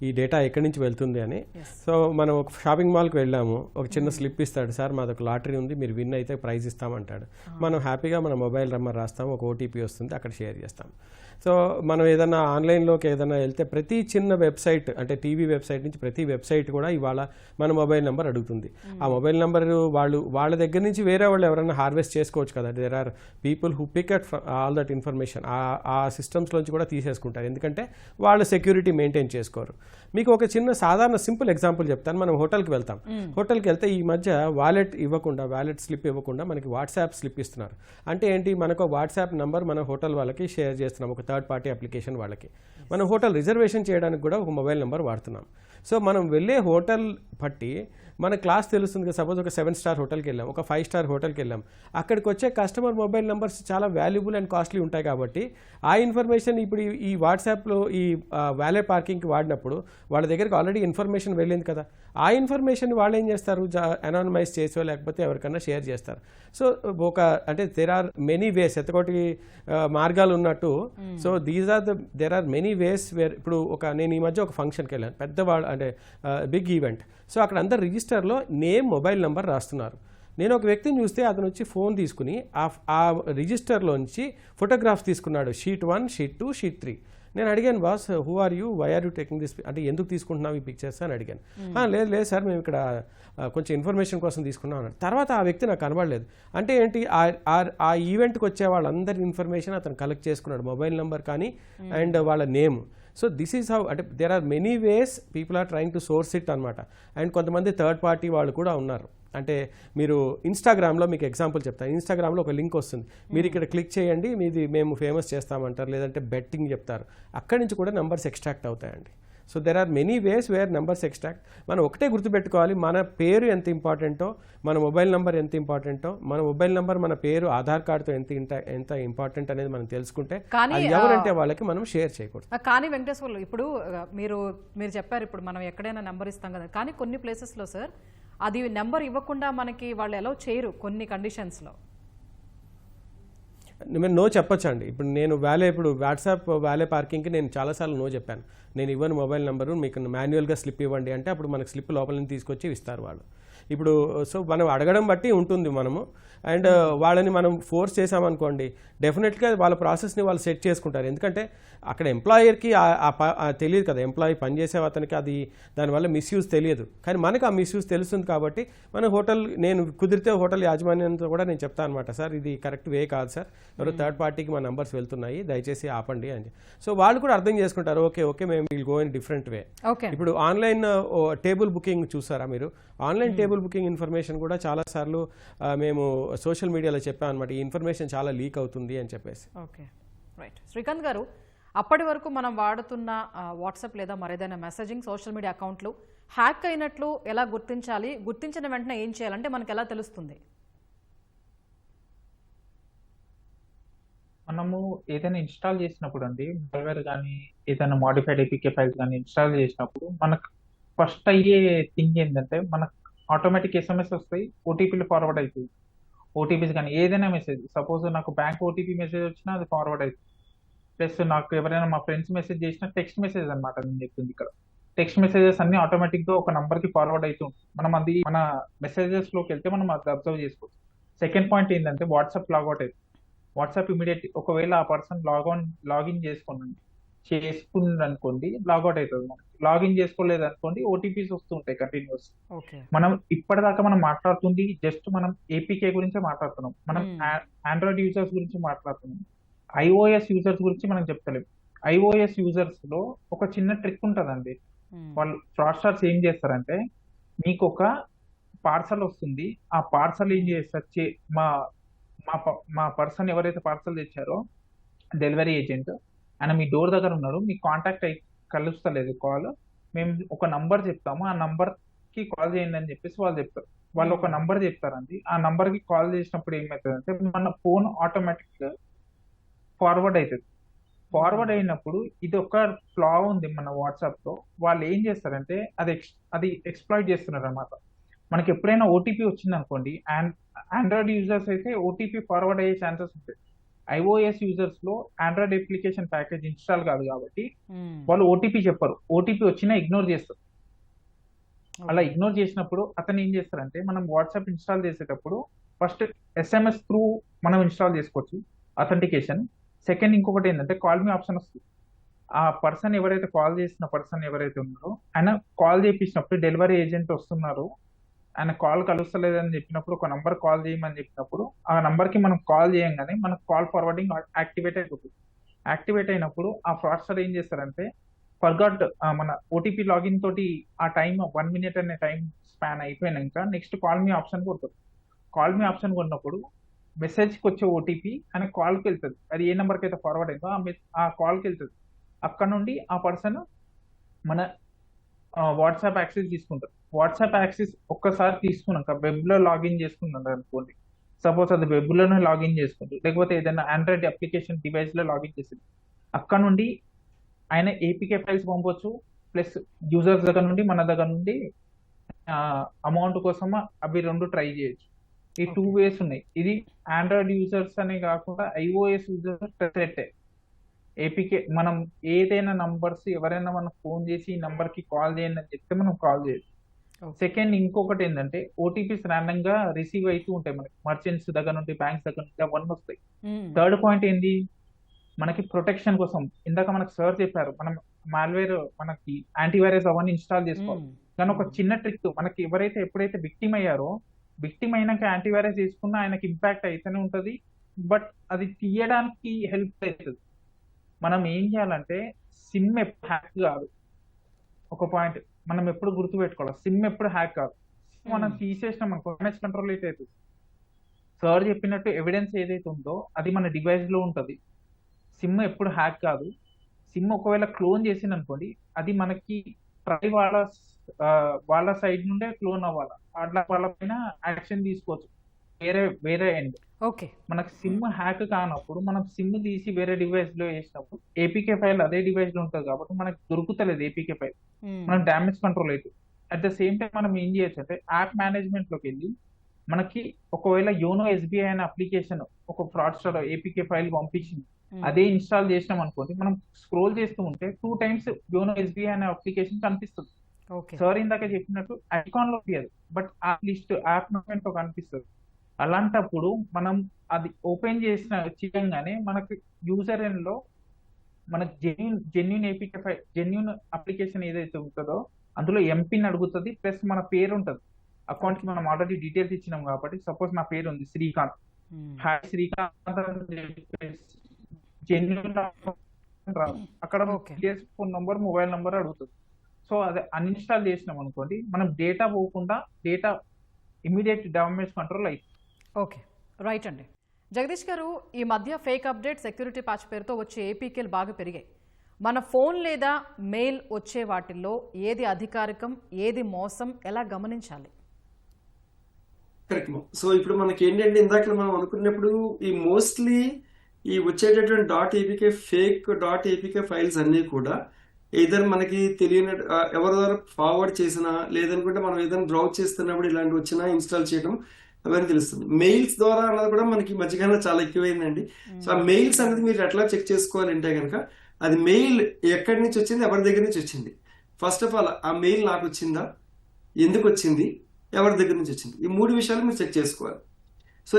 ఈ డేటా ఎక్కడి నుంచి వెళ్తుంది అని. సో మనం ఒక షాపింగ్ మాల్కి వెళ్ళాము, ఒక చిన్న స్లిప్ ఇస్తాడు, సార్ మాది ఒక లాటరీ ఉంది, మీరు విన్ అయితే ప్రైజ్ ఇస్తామంటాడు. మనం హ్యాపీగా మన మొబైల్ నెంబర్ రాస్తాం, ఒక ఓటీపీ వస్తుంది, అక్కడ షేర్ చేస్తాం. సో మనం ఏదైనా ఆన్లైన్లోకి ఏదైనా వెళ్తే ప్రతి చిన్న వెబ్సైట్ అంటే టీవీ వెబ్సైట్ నుంచి ప్రతి వెబ్సైట్ కూడా ఇవాళ మన మొబైల్ నెంబర్ అడుగుతుంది. ఆ మొబైల్ నెంబర్ వాళ్ళ దగ్గర నుంచి వేరే వాళ్ళు ఎవరైనా హార్వెస్ట్ చేసుకోవచ్చు కదా. There are people who pick at all that information. ఆ సిస్టమ్స్లోంచి కూడా తీసేసుకుంటారు, ఎందుకంటే వాళ్ళు సెక్యూరిటీ మెయింటైన్ చేసుకోరు. మీకు ఒక చిన్న సాధారణ సింపుల్ ఎగ్జాంపుల్ చెప్తాను. మనం హోటల్కి వెళ్తాం, హోటల్కి వెళ్తే ఈ మధ్య వాలెట్ స్లిప్ ఇవ్వకుండా మనకి వాట్సాప్ స్లిప్ ఇస్తున్నారు. అంటే ఏంటి, మనకు వాట్సాప్ నంబర్ మన హోటల్ వాళ్ళకి షేర్ చేస్తున్నాం, ఒక థర్డ్ పార్టీ అప్లికేషన్ వాళ్ళకి. మనం హోటల్ రిజర్వేషన్ చేయడానికి కూడా ఒక మొబైల్ నెంబర్ వాడుతున్నాం. సో మనం వెళ్ళే హోటల్ బట్టి మన క్లాస్ తెలుస్తుంది కదా. సపోజ్ ఒక 7 స్టార్ హోటల్కి వెళ్ళాం, ఒక 5 స్టార్ హోటల్కి వెళ్ళాం, అక్కడికి వచ్చే కస్టమర్ మొబైల్ నెంబర్స్ చాలా వాల్యుబుల్ అండ్ కాస్ట్లీ ఉంటాయి. కాబట్టి ఆ ఇన్ఫర్మేషన్ ఇప్పుడు ఈ వాట్సాప్లో ఈ వాలెట్ పార్కింగ్కి వాడినప్పుడు వాళ్ళ దగ్గరికి ఆల్రెడీ ఇన్ఫర్మేషన్ వెళ్ళింది కదా. ఆ ఇన్ఫర్మేషన్ వాళ్ళు ఏం చేస్తారు, అనానిమైజ్ చేసో లేకపోతే ఎవరికైనా షేర్ చేస్తారు. సో అంటే దేర్ ఆర్ మెనీ వేస్, ఎత్తకోటి మార్గాలు ఉన్నట్టు. So there are many ways where. ఇప్పుడు నేను ఈ మధ్య ఒక ఫంక్షన్కి వెళ్ళాను, పెద్దవాళ్ళు అంటే బిగ్ ఈవెంట్. సో అక్కడ అందరు రిజిస్టర్లో నేమ్, మొబైల్ నెంబర్ రాస్తున్నారు. నేను ఒక వ్యక్తిని చూస్తే అతను వచ్చి ఫోన్ తీసుకుని ఆ రిజిస్టర్లోంచి ఫోటోగ్రాఫ్స్ తీసుకున్నాడు, షీట్ 1, షీట్ 2, షీట్ 3. నేను అడిగాను, boss who are you, why are you taking this, అంటే ఎందుకు తీసుకుంటున్నావు ఈ పిక్చర్స్ అని అడిగాను. లేదు సార్, మేము ఇక్కడ కొంచెం ఇన్ఫర్మేషన్ కోసం తీసుకున్నాం అన్నాడు. తర్వాత ఆ వ్యక్తి నాకు కనబడలేదు. అంటే ఏంటి, ఆ ఈవెంట్కి వచ్చే వాళ్ళందరి ఇన్ఫర్మేషన్ అతను కలెక్ట్ చేసుకున్నాడు, మొబైల్ నెంబర్ కానీ అండ్ వాళ్ళ name. So this is how, అంటే there are many ways people are trying to source it అనమాట. అండ్ కొంతమంది థర్డ్ పార్టీ వాళ్ళు కూడా ఉన్నారు. అంటే మీరు ఇన్స్టాగ్రామ్లో మీకు ఎగ్జాంపుల్ చెప్తాను. ఇన్స్టాగ్రామ్లో ఒక లింక్ వస్తుంది, మీరు ఇక్కడ క్లిక్ చేయండి, మేము ఫేమస్ చేస్తామంటారు, లేదంటే బెట్టింగ్ చెప్తారు. అక్కడి నుంచి కూడా నెంబర్స్ ఎక్స్ట్రాక్ట్ అవుతాయండి. So there are many ways where numbers extract. మనం ఒకటే గుర్తుపెట్టుకోవాలి, మన పేరు ఎంత ఇంపార్టెంటో, మన మొబైల్ నెంబర్ ఎంత ఇంపార్టెంటో, మన మొబైల్ నెంబర్ మన పేరు ఆధార్ కార్డుతో ఎంత ఇంపార్టెంట్ అనేది మనం తెలుసుకుంటే అది ఎవరంటే వాళ్ళకి మనం షేర్ చేయకూడదు. కానీ వెంకటేశ్వర్లు, ఇప్పుడు మీరు చెప్పారు, ఇప్పుడు మనం ఎక్కడైనా నెంబర్ ఇస్తాం కదా, కానీ కొన్ని ప్లేసెస్లో సార్ అది నెంబర్ ఇవ్వకుండా మనకి వాళ్ళు అలౌ చేయరు కొన్ని కండిషన్స్లో. మీరు నో చెప్పొచ్చండి. ఇప్పుడు వాట్సాప్ వాలే పార్కింగ్కి నేను చాలాసార్లు నో చెప్పాను. నేను ఇవ్వను మొబైల్ నెంబరు, మీకు మాన్యువల్గా స్లిప్ ఇవ్వండి అంటే అప్పుడు మనకు స్లిప్ లోపల నుంచి తీసుకొచ్చి ఇస్తారు వాళ్ళు. ఇప్పుడు సో మనం అడగడం బట్టి ఉంటుంది మనము. అండ్ వాళ్ళని మనం ఫోర్స్ చేసామనుకోండి, డెఫినెట్గా వాళ్ళ ప్రాసెస్ని వాళ్ళు సెట్ చేసుకుంటారు. ఎందుకంటే అక్కడ ఎంప్లాయర్కి తెలియదు కదా, ఎంప్లాయీ పనిచేసే అతనికి అది దానివల్ల మిస్యూజ్ తెలియదు, కానీ మనకు ఆ మిస్యూజ్ తెలుస్తుంది. కాబట్టి మన నేను కుదిరితే హోటల్ యాజమాన్యంతో కూడా నేను చెప్తాను అనమాట, సార్ ఇది కరెక్ట్ వే కాదు సార్, ఎవరో థర్డ్ పార్టీకి మా నంబర్స్ వెళ్తున్నాయి, దయచేసి ఆపండి అని. సో వాళ్ళు కూడా అర్థం చేసుకుంటారు, ఓకే మేము will go in different way. ఇప్పుడు ఆన్లైన్ టేబుల్ బుకింగ్ చూసారా మీరు? ఆన్లైన్ టేబుల్ బుకింగ్ ఇన్ఫర్మేషన్ కూడా చాలాసార్లు మేము సోషల్ మీడియాలో చెప్పాం అనమాట, ఈ ఇన్ఫర్మేషన్ చాలా లీక్ అవుతుంది అని చెప్పేసి. Okay, right. శ్రీకాంత్ గారు, అప్పటి వరకు మనం వాడుతున్న వాట్సాప్ లేదా మరేదైనా మెసేజింగ్ సోషల్ మీడియా అకౌంట్లు హ్యాక్ అయినట్లు ఎలా గుర్తించాలి, గుర్తించిన వెంటనే ఏం చేయాలంటే మనకు ఎలా తెలుస్తుంది? మనము ఏదైనా ఇన్స్టాల్ చేసినప్పుడు అండి, మాల్వేర్ కానీ ఏదైనా మాడిఫైడ్ ఏపీకే ఫైల్స్ కానీ ఇన్స్టాల్ చేసినప్పుడు మనకు ఫస్ట్ అయ్యే థింగ్ ఏంటంటే, మనకు ఆటోమేటిక్ ఎస్ఎంఎస్ వస్తాయి, ఓటీపీలు ఫార్వర్డ్ అవుతాయి. ఓటీపీస్ కానీ ఏదైనా మెసేజ్, సపోజ్ నాకు బ్యాంక్ ఓటీపీ మెసేజ్ వచ్చినా అది ఫార్వర్డ్ అవుతుంది. ప్లస్ నాకు ఎవరైనా మా ఫ్రెండ్స్ మెసేజ్ చేసినా టెక్స్ట్ మెసేజ్ అనమాట నేను చెప్తుంది ఇక్కడ. టెక్స్ట్ మెసేజెస్ అన్ని ఆటోమేటిక్ గా ఒక నంబర్ కి ఫార్వర్డ్ అవుతూ ఉంటుంది. మనం అది మన మెసేజెస్ లోకి వెళ్తే మనం అది అబ్జర్వ్ చేసుకోవచ్చు. సెకండ్ పాయింట్ ఏంటంటే, వాట్సాప్ లాగౌట్ అవుతుంది. వాట్సాప్ ఇమీడియట్ ఒకవేళ ఆ పర్సన్ లాగిన్ చేసుకున్నాడు అనుకోండి, లాగౌట్ అవుతుంది. మనకి లాగిన్ చేసుకోలేదు అనుకోండి, ఓటీపీస్ వస్తూ ఉంటాయి కంటిన్యూస్. మనం ఇప్పటిదాకా మనం మాట్లాడుతుంది జస్ట్ మనం ఏపీకే గురించే మాట్లాడుతున్నాం, మనం ఆండ్రాయిడ్ యూజర్స్ గురించి మాట్లాడుతున్నాం. ఐఓఎస్ యూజర్స్ గురించి మనం చెప్తలేం. ఐఓఎస్ యూజర్స్ లో ఒక చిన్న ట్రిక్ ఉంటుందండి. వాళ్ళు ఫ్రాడ్స్టర్స్ ఏం చేస్తారంటే, మీకు ఒక పార్సల్ వస్తుంది, ఆ పార్సల్ ఏం చేస్తారు, మా పర్సన్ ఎవరైతే పార్సల్ తెచ్చారో డెలివరీ ఏజెంట్ ఆయన మీ డోర్ దగ్గర ఉన్నాడు, మీకు కాంటాక్ట్ అయ్యి కలుస్తలేదు కాల్, మేము ఒక నంబర్ చెప్తాము, ఆ నంబర్ కి కాల్ చేయండి అని చెప్పేసి వాళ్ళు చెప్తారు. వాళ్ళు ఒక నంబర్ చెప్తారండి, ఆ నంబర్ కి కాల్ చేసినప్పుడు ఏమవుతుందంటే మన ఫోన్ ఆటోమేటిక్ గా ఫార్వర్డ్ అవుతుంది. ఫార్వర్డ్ అయినప్పుడు ఇది ఒక ఫ్లా ఉంది మన వాట్సాప్ లో. వాళ్ళు ఏం చేస్తారంటే అది ఎక్స్ప్లాయిట్ చేస్తున్నారు అనమాట. మనకి ఎప్పుడైనా ఓటీపీ వచ్చింది అనుకోండి, ఆండ్రాయిడ్ యూజర్స్ అయితే ఓటీపీ ఫార్వర్డ్ అయ్యే ఛాన్సెస్ ఉంటాయి. ఐఓఎస్ యూజర్స్ లో ఆండ్రాయిడ్ అప్లికేషన్ ప్యాకేజ్ ఇన్స్టాల్ కాదు కాబట్టి వాళ్ళు ఓటీపీ చెప్పరు, ఓటీపీ వచ్చినా ఇగ్నోర్ చేస్తారు. అలా ఇగ్నోర్ చేసినప్పుడు అతను ఏం చేస్తారంటే, మనం వాట్సాప్ ఇన్స్టాల్ చేసేటప్పుడు ఫస్ట్ ఎస్ఎంఎస్ త్రూ మనం ఇన్స్టాల్ చేసుకోవచ్చు అథెంటికేషన్. సెకండ్ ఇంకొకటి ఏంటంటే కాల్ మీ ఆప్షన్ వస్తుంది. ఆ పర్సన్ ఎవరైతే కాల్ చేసిన పర్సన్ ఎవరైతే ఉన్నారో ఆయన కాల్ చేయించినప్పుడు డెలివరీ ఏజెంట్ వస్తున్నారు, ఆయన కాల్ కలుస్తలేదని చెప్పినప్పుడు ఒక నంబర్ కాల్ చేయమని చెప్పినప్పుడు ఆ నంబర్ కి మనం కాల్ చేయంగానే మనకు కాల్ ఫార్వర్డింగ్ యాక్టివేట్ అయిపోతుంది. యాక్టివేట్ అయినప్పుడు ఆ ఫ్రాడ్స్టర్ ఏం చేస్తారంటే ఫర్గాట్ మన ఓటీపీ లాగిన్ తోటి ఆ టైం 1 minute అనే టైం స్పాన్ అయిపోయినాక నెక్స్ట్ కాల్ మీ ఆప్షన్ కొడుతుంది. కాల్ మీ ఆప్షన్ కొన్నప్పుడు మెసేజ్ కి వచ్చే ఓటీపీ ఆయన కాల్ కి వెళ్తుంది. అది ఏ నెంబర్కి అయితే ఫార్వర్డ్ అయిందో ఆ కాల్ కి వెళ్తుంది. అక్కడ నుండి ఆ పర్సన్ మన వాట్సాప్ యాక్సెస్ తీసుకుంటారు. వాట్సాప్ యాక్సెస్ ఒక్కసారి తీసుకున్నాక వెబ్ లో లాగిన్ చేసుకున్నారు అనుకోండి, సపోజ్ అది వెబ్ లోనే లాగిన్ చేసుకుంటారు, లేకపోతే ఏదైనా ఆండ్రాయిడ్ అప్లికేషన్ డివైస్ లో లాగిన్ చేసింది, అక్కడ నుండి ఆయన ఏపీకే ఫైల్స్ పంపొచ్చు. ప్లస్ యూజర్స్ దగ్గర నుండి మన దగ్గర నుండి అమౌంట్ కోసం అవి రెండు ట్రై చేయొచ్చు. ఈ 2 ways ఉన్నాయి. ఇది ఆండ్రాయిడ్ యూజర్స్ అనే కాకుండా ఐఓఎస్ యూజర్స్ సెట్. ఏపీకే మనం ఏదైనా నంబర్స్ ఎవరైనా మనకు ఫోన్ చేసి ఈ నంబర్ కి కాల్ చేయండి అని చెప్తే మనం కాల్ చేయొచ్చు. సెకండ్ ఇంకొకటి ఏంటంటే ఓటీపీస్ ర్యాండమ్ గా రిసీవ్ అవుతూ ఉంటాయి మనకి, మర్చెంట్స్ దగ్గర నుండి బ్యాంక్స్ దగ్గర నుండి అవన్నీ వస్తాయి. థర్డ్ పాయింట్ ఏంది, మనకి ప్రొటెక్షన్ కోసం ఇందాక మనకు సార్ చెప్పారు, మనం మాల్వేర్ మనకి యాంటీవైరస్ అవన్నీ ఇన్స్టాల్ చేసుకోవాలి. కానీ ఒక చిన్న ట్రిక్, మనకి ఎవరైతే ఎప్పుడైతే విక్టిమ్ అయ్యారో, విక్టిమ్ అయినాక యాంటీవైరస్ తీసుకున్నా ఆయనకి ఇంపాక్ట్ అయితేనే ఉంటది, బట్ అది తీయడానికి హెల్ప్ అవుతుంది. మనం ఏం చేయాలంటే సిమ్ ఎప్పుడు హ్యాక్ కాదు, ఒక పాయింట్ మనం ఎప్పుడు గుర్తు పెట్టుకోవాలి, సిమ్ ఎప్పుడు హ్యాక్ కాదు. మనం తీసేసినాం అనుకో డ్యామేజ్ కంట్రోల్ అయితే అవుతుంది. సార్ చెప్పినట్టు ఎవిడెన్స్ ఏదైతే ఉందో అది మన డివైస్ లో ఉంటది. సిమ్ ఎప్పుడు హ్యాక్ కాదు. సిమ్ ఒకవేళ క్లోన్ చేసింది అనుకోండి, అది మనకి ట్రై వాళ్ళ సైడ్ నుండే క్లోన్ అవ్వాలి, అట్లా వాళ్ళ పైన యాక్షన్ తీసుకోవచ్చు వేరే ఎండ్. ఓకే, మనకి సిమ్ హ్యాక్ కానప్పుడు మనం సిమ్ తీసి వేరే డివైస్ లో వేసినప్పుడు ఏపీకే ఫైల్ అదే డివైస్ లో ఉంటుంది కాబట్టి మనకి దొరుకుతలేదు ఏపీకే ఫైల్, మనం డ్యామేజ్ కంట్రోల్ అవుతుంది. అట్ ద సేమ్ టైం మనం ఏం చేయొచ్చు అంటే యాప్ మేనేజ్మెంట్ లోకి వెళ్ళి మనకి ఒకవేళ యోనో ఎస్బీఐ అనే అప్లికేషన్ ఒక ఫ్రాడ్స్టర్ ఏపీకే ఫైల్ పంపించింది, అదే ఇన్స్టాల్ చేసినాం అనుకోండి, మనం స్క్రోల్ చేస్తూ ఉంటే 2 times యోనో ఎస్బీఐ అనే అప్లికేషన్ కనిపిస్తుంది. సార్ ఇందాక చెప్పినట్టు ఐకాన్ లో తీయదు, బట్ ఆ లిస్ట్ యాప్ మేనేజ్మెంట్ లో కనిపిస్తుంది. అలాంటప్పుడు మనం అది ఓపెన్ చేయగానే మనకి యూజర్ ఎండ్ లో మనకు genuine APK file genuine application ఏదైతే ఉంటుందో అందులో ఎంపిన్ అడుగుతుంది, ప్లస్ మన పేరు ఉంటుంది. అకౌంట్ కి మనం ఆల్రెడీ డీటెయిల్స్ ఇచ్చినాం కాబట్టి సపోజ్ నా పేరు ఉంది శ్రీకాంత్, హాయ్ శ్రీకాంత్ జెన్యున్ అక్కడ ఫోన్ నంబర్ మొబైల్ నంబర్ అడుగుతుంది. సో అదే అన్ఇన్స్టాల్ చేసినాం అనుకోండి, మనం డేటా పోకుండా డేటా ఇమీడియట్ డ్యామేజ్ కంట్రోల్ అవుతుంది. ఓకే, రైట్ అండి. జగదీష్ గారు, ఈ మధ్య ఫేక్ అప్డేట్ సెక్యూరిటీ ప్యాచ్ పేరుతో వచ్చే ఏపీకేలు బాగా పెరిగాయి. మన ఫోన్ లేదా మెయిల్ వచ్చే వాటిల్లో ఏది అధికారికం, ఏది మోసం, ఎలా గమనించాలి? కరెక్ట్. సో ఇప్పుడు మనకి ఏంటంటే ఇందాక మనం అనుకున్నప్పుడు ఈ మోస్ట్లీ ఈ వచ్చేటటువంటి .apk ఫైల్స్ అన్నీ కూడా ఏదైనా మనకి తెలియని ఎవరి ద్వారా ఫార్వర్డ్ చేసినా, లేదనుకుంటే మనం ఏదైనా బ్రౌజ్ చేస్తున్నప్పుడు ఇలాంటి వచ్చినా ఇన్స్టాల్ చేయడం అవన్నీ తెలుస్తుంది. మెయిల్స్ ద్వారా అన్నది కూడా మనకి మధ్యకాలంలో చాలా ఎక్కువైందండి. సో ఆ మెయిల్స్ అనేది మీరు ఎట్లా చెక్ చేసుకోవాలంటే కనుక అది మెయిల్ ఎక్కడి నుంచి వచ్చింది, ఎవరి దగ్గర నుంచి వచ్చింది. ఫస్ట్ ఆఫ్ ఆల్ ఆ మెయిల్ నాకు వచ్చిందా, ఎందుకు వచ్చింది, ఎవరి దగ్గర నుంచి వచ్చింది, ఈ 3 విషయాలు మీరు చెక్ చేసుకోవాలి. సో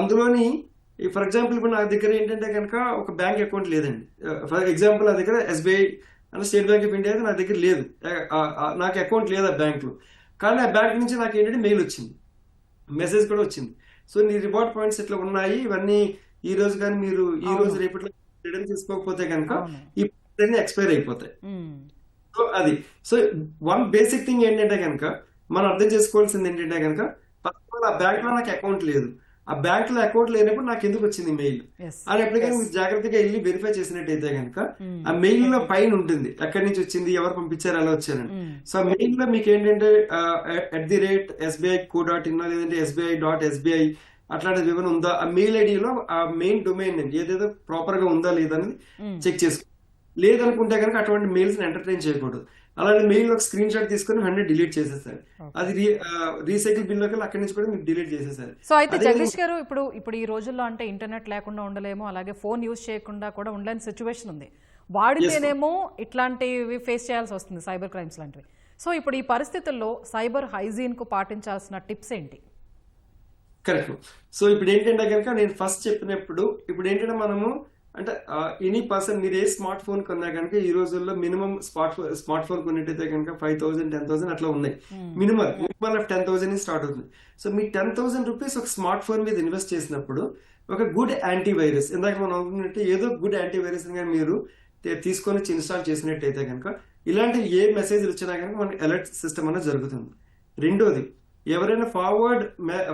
అందులోని ఫర్ ఎగ్జాంపుల్ ఇప్పుడు నా దగ్గర ఏంటంటే కనుక ఒక బ్యాంక్ అకౌంట్ లేదండి. ఫర్ ఎగ్జాంపుల్ నా దగ్గర ఎస్బీఐ అంటే స్టేట్ బ్యాంక్ ఆఫ్ ఇండియా నా దగ్గర లేదు, నాకు అకౌంట్ లేదు ఆ బ్యాంక్లో. కానీ ఆ బ్యాంక్ నుంచి నాకు ఏంటంటే మెయిల్ వచ్చింది, మెసేజ్ కూడా వచ్చింది. సో నీ రివార్డ్ పాయింట్స్ ఇట్లా ఉన్నాయి, ఇవన్నీ ఈ రోజు కానీ మీరు ఈ రోజు రేపట్లో రిటర్న్ తీసుకోకపోతే కనుక ఈ ఎక్స్పైర్ అయిపోతాయి. సో అది సో వన్ బేసిక్ థింగ్ ఏంటంటే కనుక మనం అర్థం చేసుకోవాల్సింది ఏంటంటే కనుక ఫస్ట్ ఆఫ్ ఆల్ ఆ బ్యాంక్ లో నాకు అకౌంట్ లేదు, ఆ బ్యాంక్ లో అకౌంట్ లేనప్పుడు నాకు ఎందుకు వచ్చింది మెయిల్ Yes. అని ఎప్పటికైనా మీరు జాగ్రత్తగా వెళ్ళి వెరిఫై చేసినట్టయితే కనుక ఆ మెయిల్ లో పైన ఉంటుంది ఎక్కడి నుంచి వచ్చింది, ఎవరు పంపించారు, ఎలా వచ్చారని. సో ఆ మెయిల్ లో మీకు ఏంటంటే @SBI.co.in లేదంటే SBI.SBI అట్లాంటి వివరణ ఉందా, ఆ మెయిల్ ఐడిలో ఆ మెయిన్ డొమైన్ ఏదేదో ప్రాపర్ గా ఉందా లేదా అనేది చెక్ చేసుకో. లేదనుకుంటే కనుక అటువంటి మెయిల్స్ ఎంటర్టైన్ చేయకూడదు. అలాంటి మెయిల్ ఒక స్క్రీన్ షాట్ తీసుకుని వెంటనే డిలీట్ చేసేసారు. అది రీసైకిల్ బిల్ లోకి అక్కడి నుంచి కూడా మీరు డిలీట్ చేసేసారు. సో అయితే జగదీష్ గారు, ఇప్పుడు ఈ రోజుల్లో అంటే ఇంటర్నెట్ లేకుండా ఉండలేము, అలాగే ఫోన్ యూజ్ చేయకుండా కూడా ఉండలేని సిచ్యువేషన్ ఉంది. వాడితేనేమో ఇట్లాంటివి ఫేస్ చేయాల్సి వస్తుంది, సైబర్ క్రైమ్స్ లాంటివి. సో ఇప్పుడు ఈ పరిస్థితుల్లో సైబర్ హైజీన్ కు పాటించాల్సిన టిప్స్ ఏంటి? కరెక్ట్. సో ఇప్పుడు ఏంటంటే కనుక నేను ఫస్ట్ చెప్పినప్పుడు ఇప్పుడు ఏంటంటే మనము అంటే ఎనీ పర్సన్ మీరు ఏ స్మార్ట్ ఫోన్ కొన్నా కనుక ఈ రోజుల్లో మినిమం స్మార్ట్ ఫోన్ కొన్నట్టయితే కనుక 5,000 10,000 అట్లా ఉన్నాయి. మినిమం ఆఫ్ 10,000 స్టార్ట్ అవుతుంది. సో మీ 10,000 రూపీస్ ఒక స్మార్ట్ ఫోన్ మీద ఇన్వెస్ట్ చేసినప్పుడు ఒక గుడ్ యాంటీవైరస్, ఇందాక మనం అనుకున్నట్టు ఏదో గుడ్ యాంటీవైరస్ గా మీరు తీసుకొని ఇన్స్టాల్ చేసినట్టయితే కనుక ఇలాంటి ఏ మెసేజ్ వచ్చినా కనుక మనకి అలర్ట్ సిస్టమ్ అనేది జరుగుతుంది. రెండోది, ఎవరైనా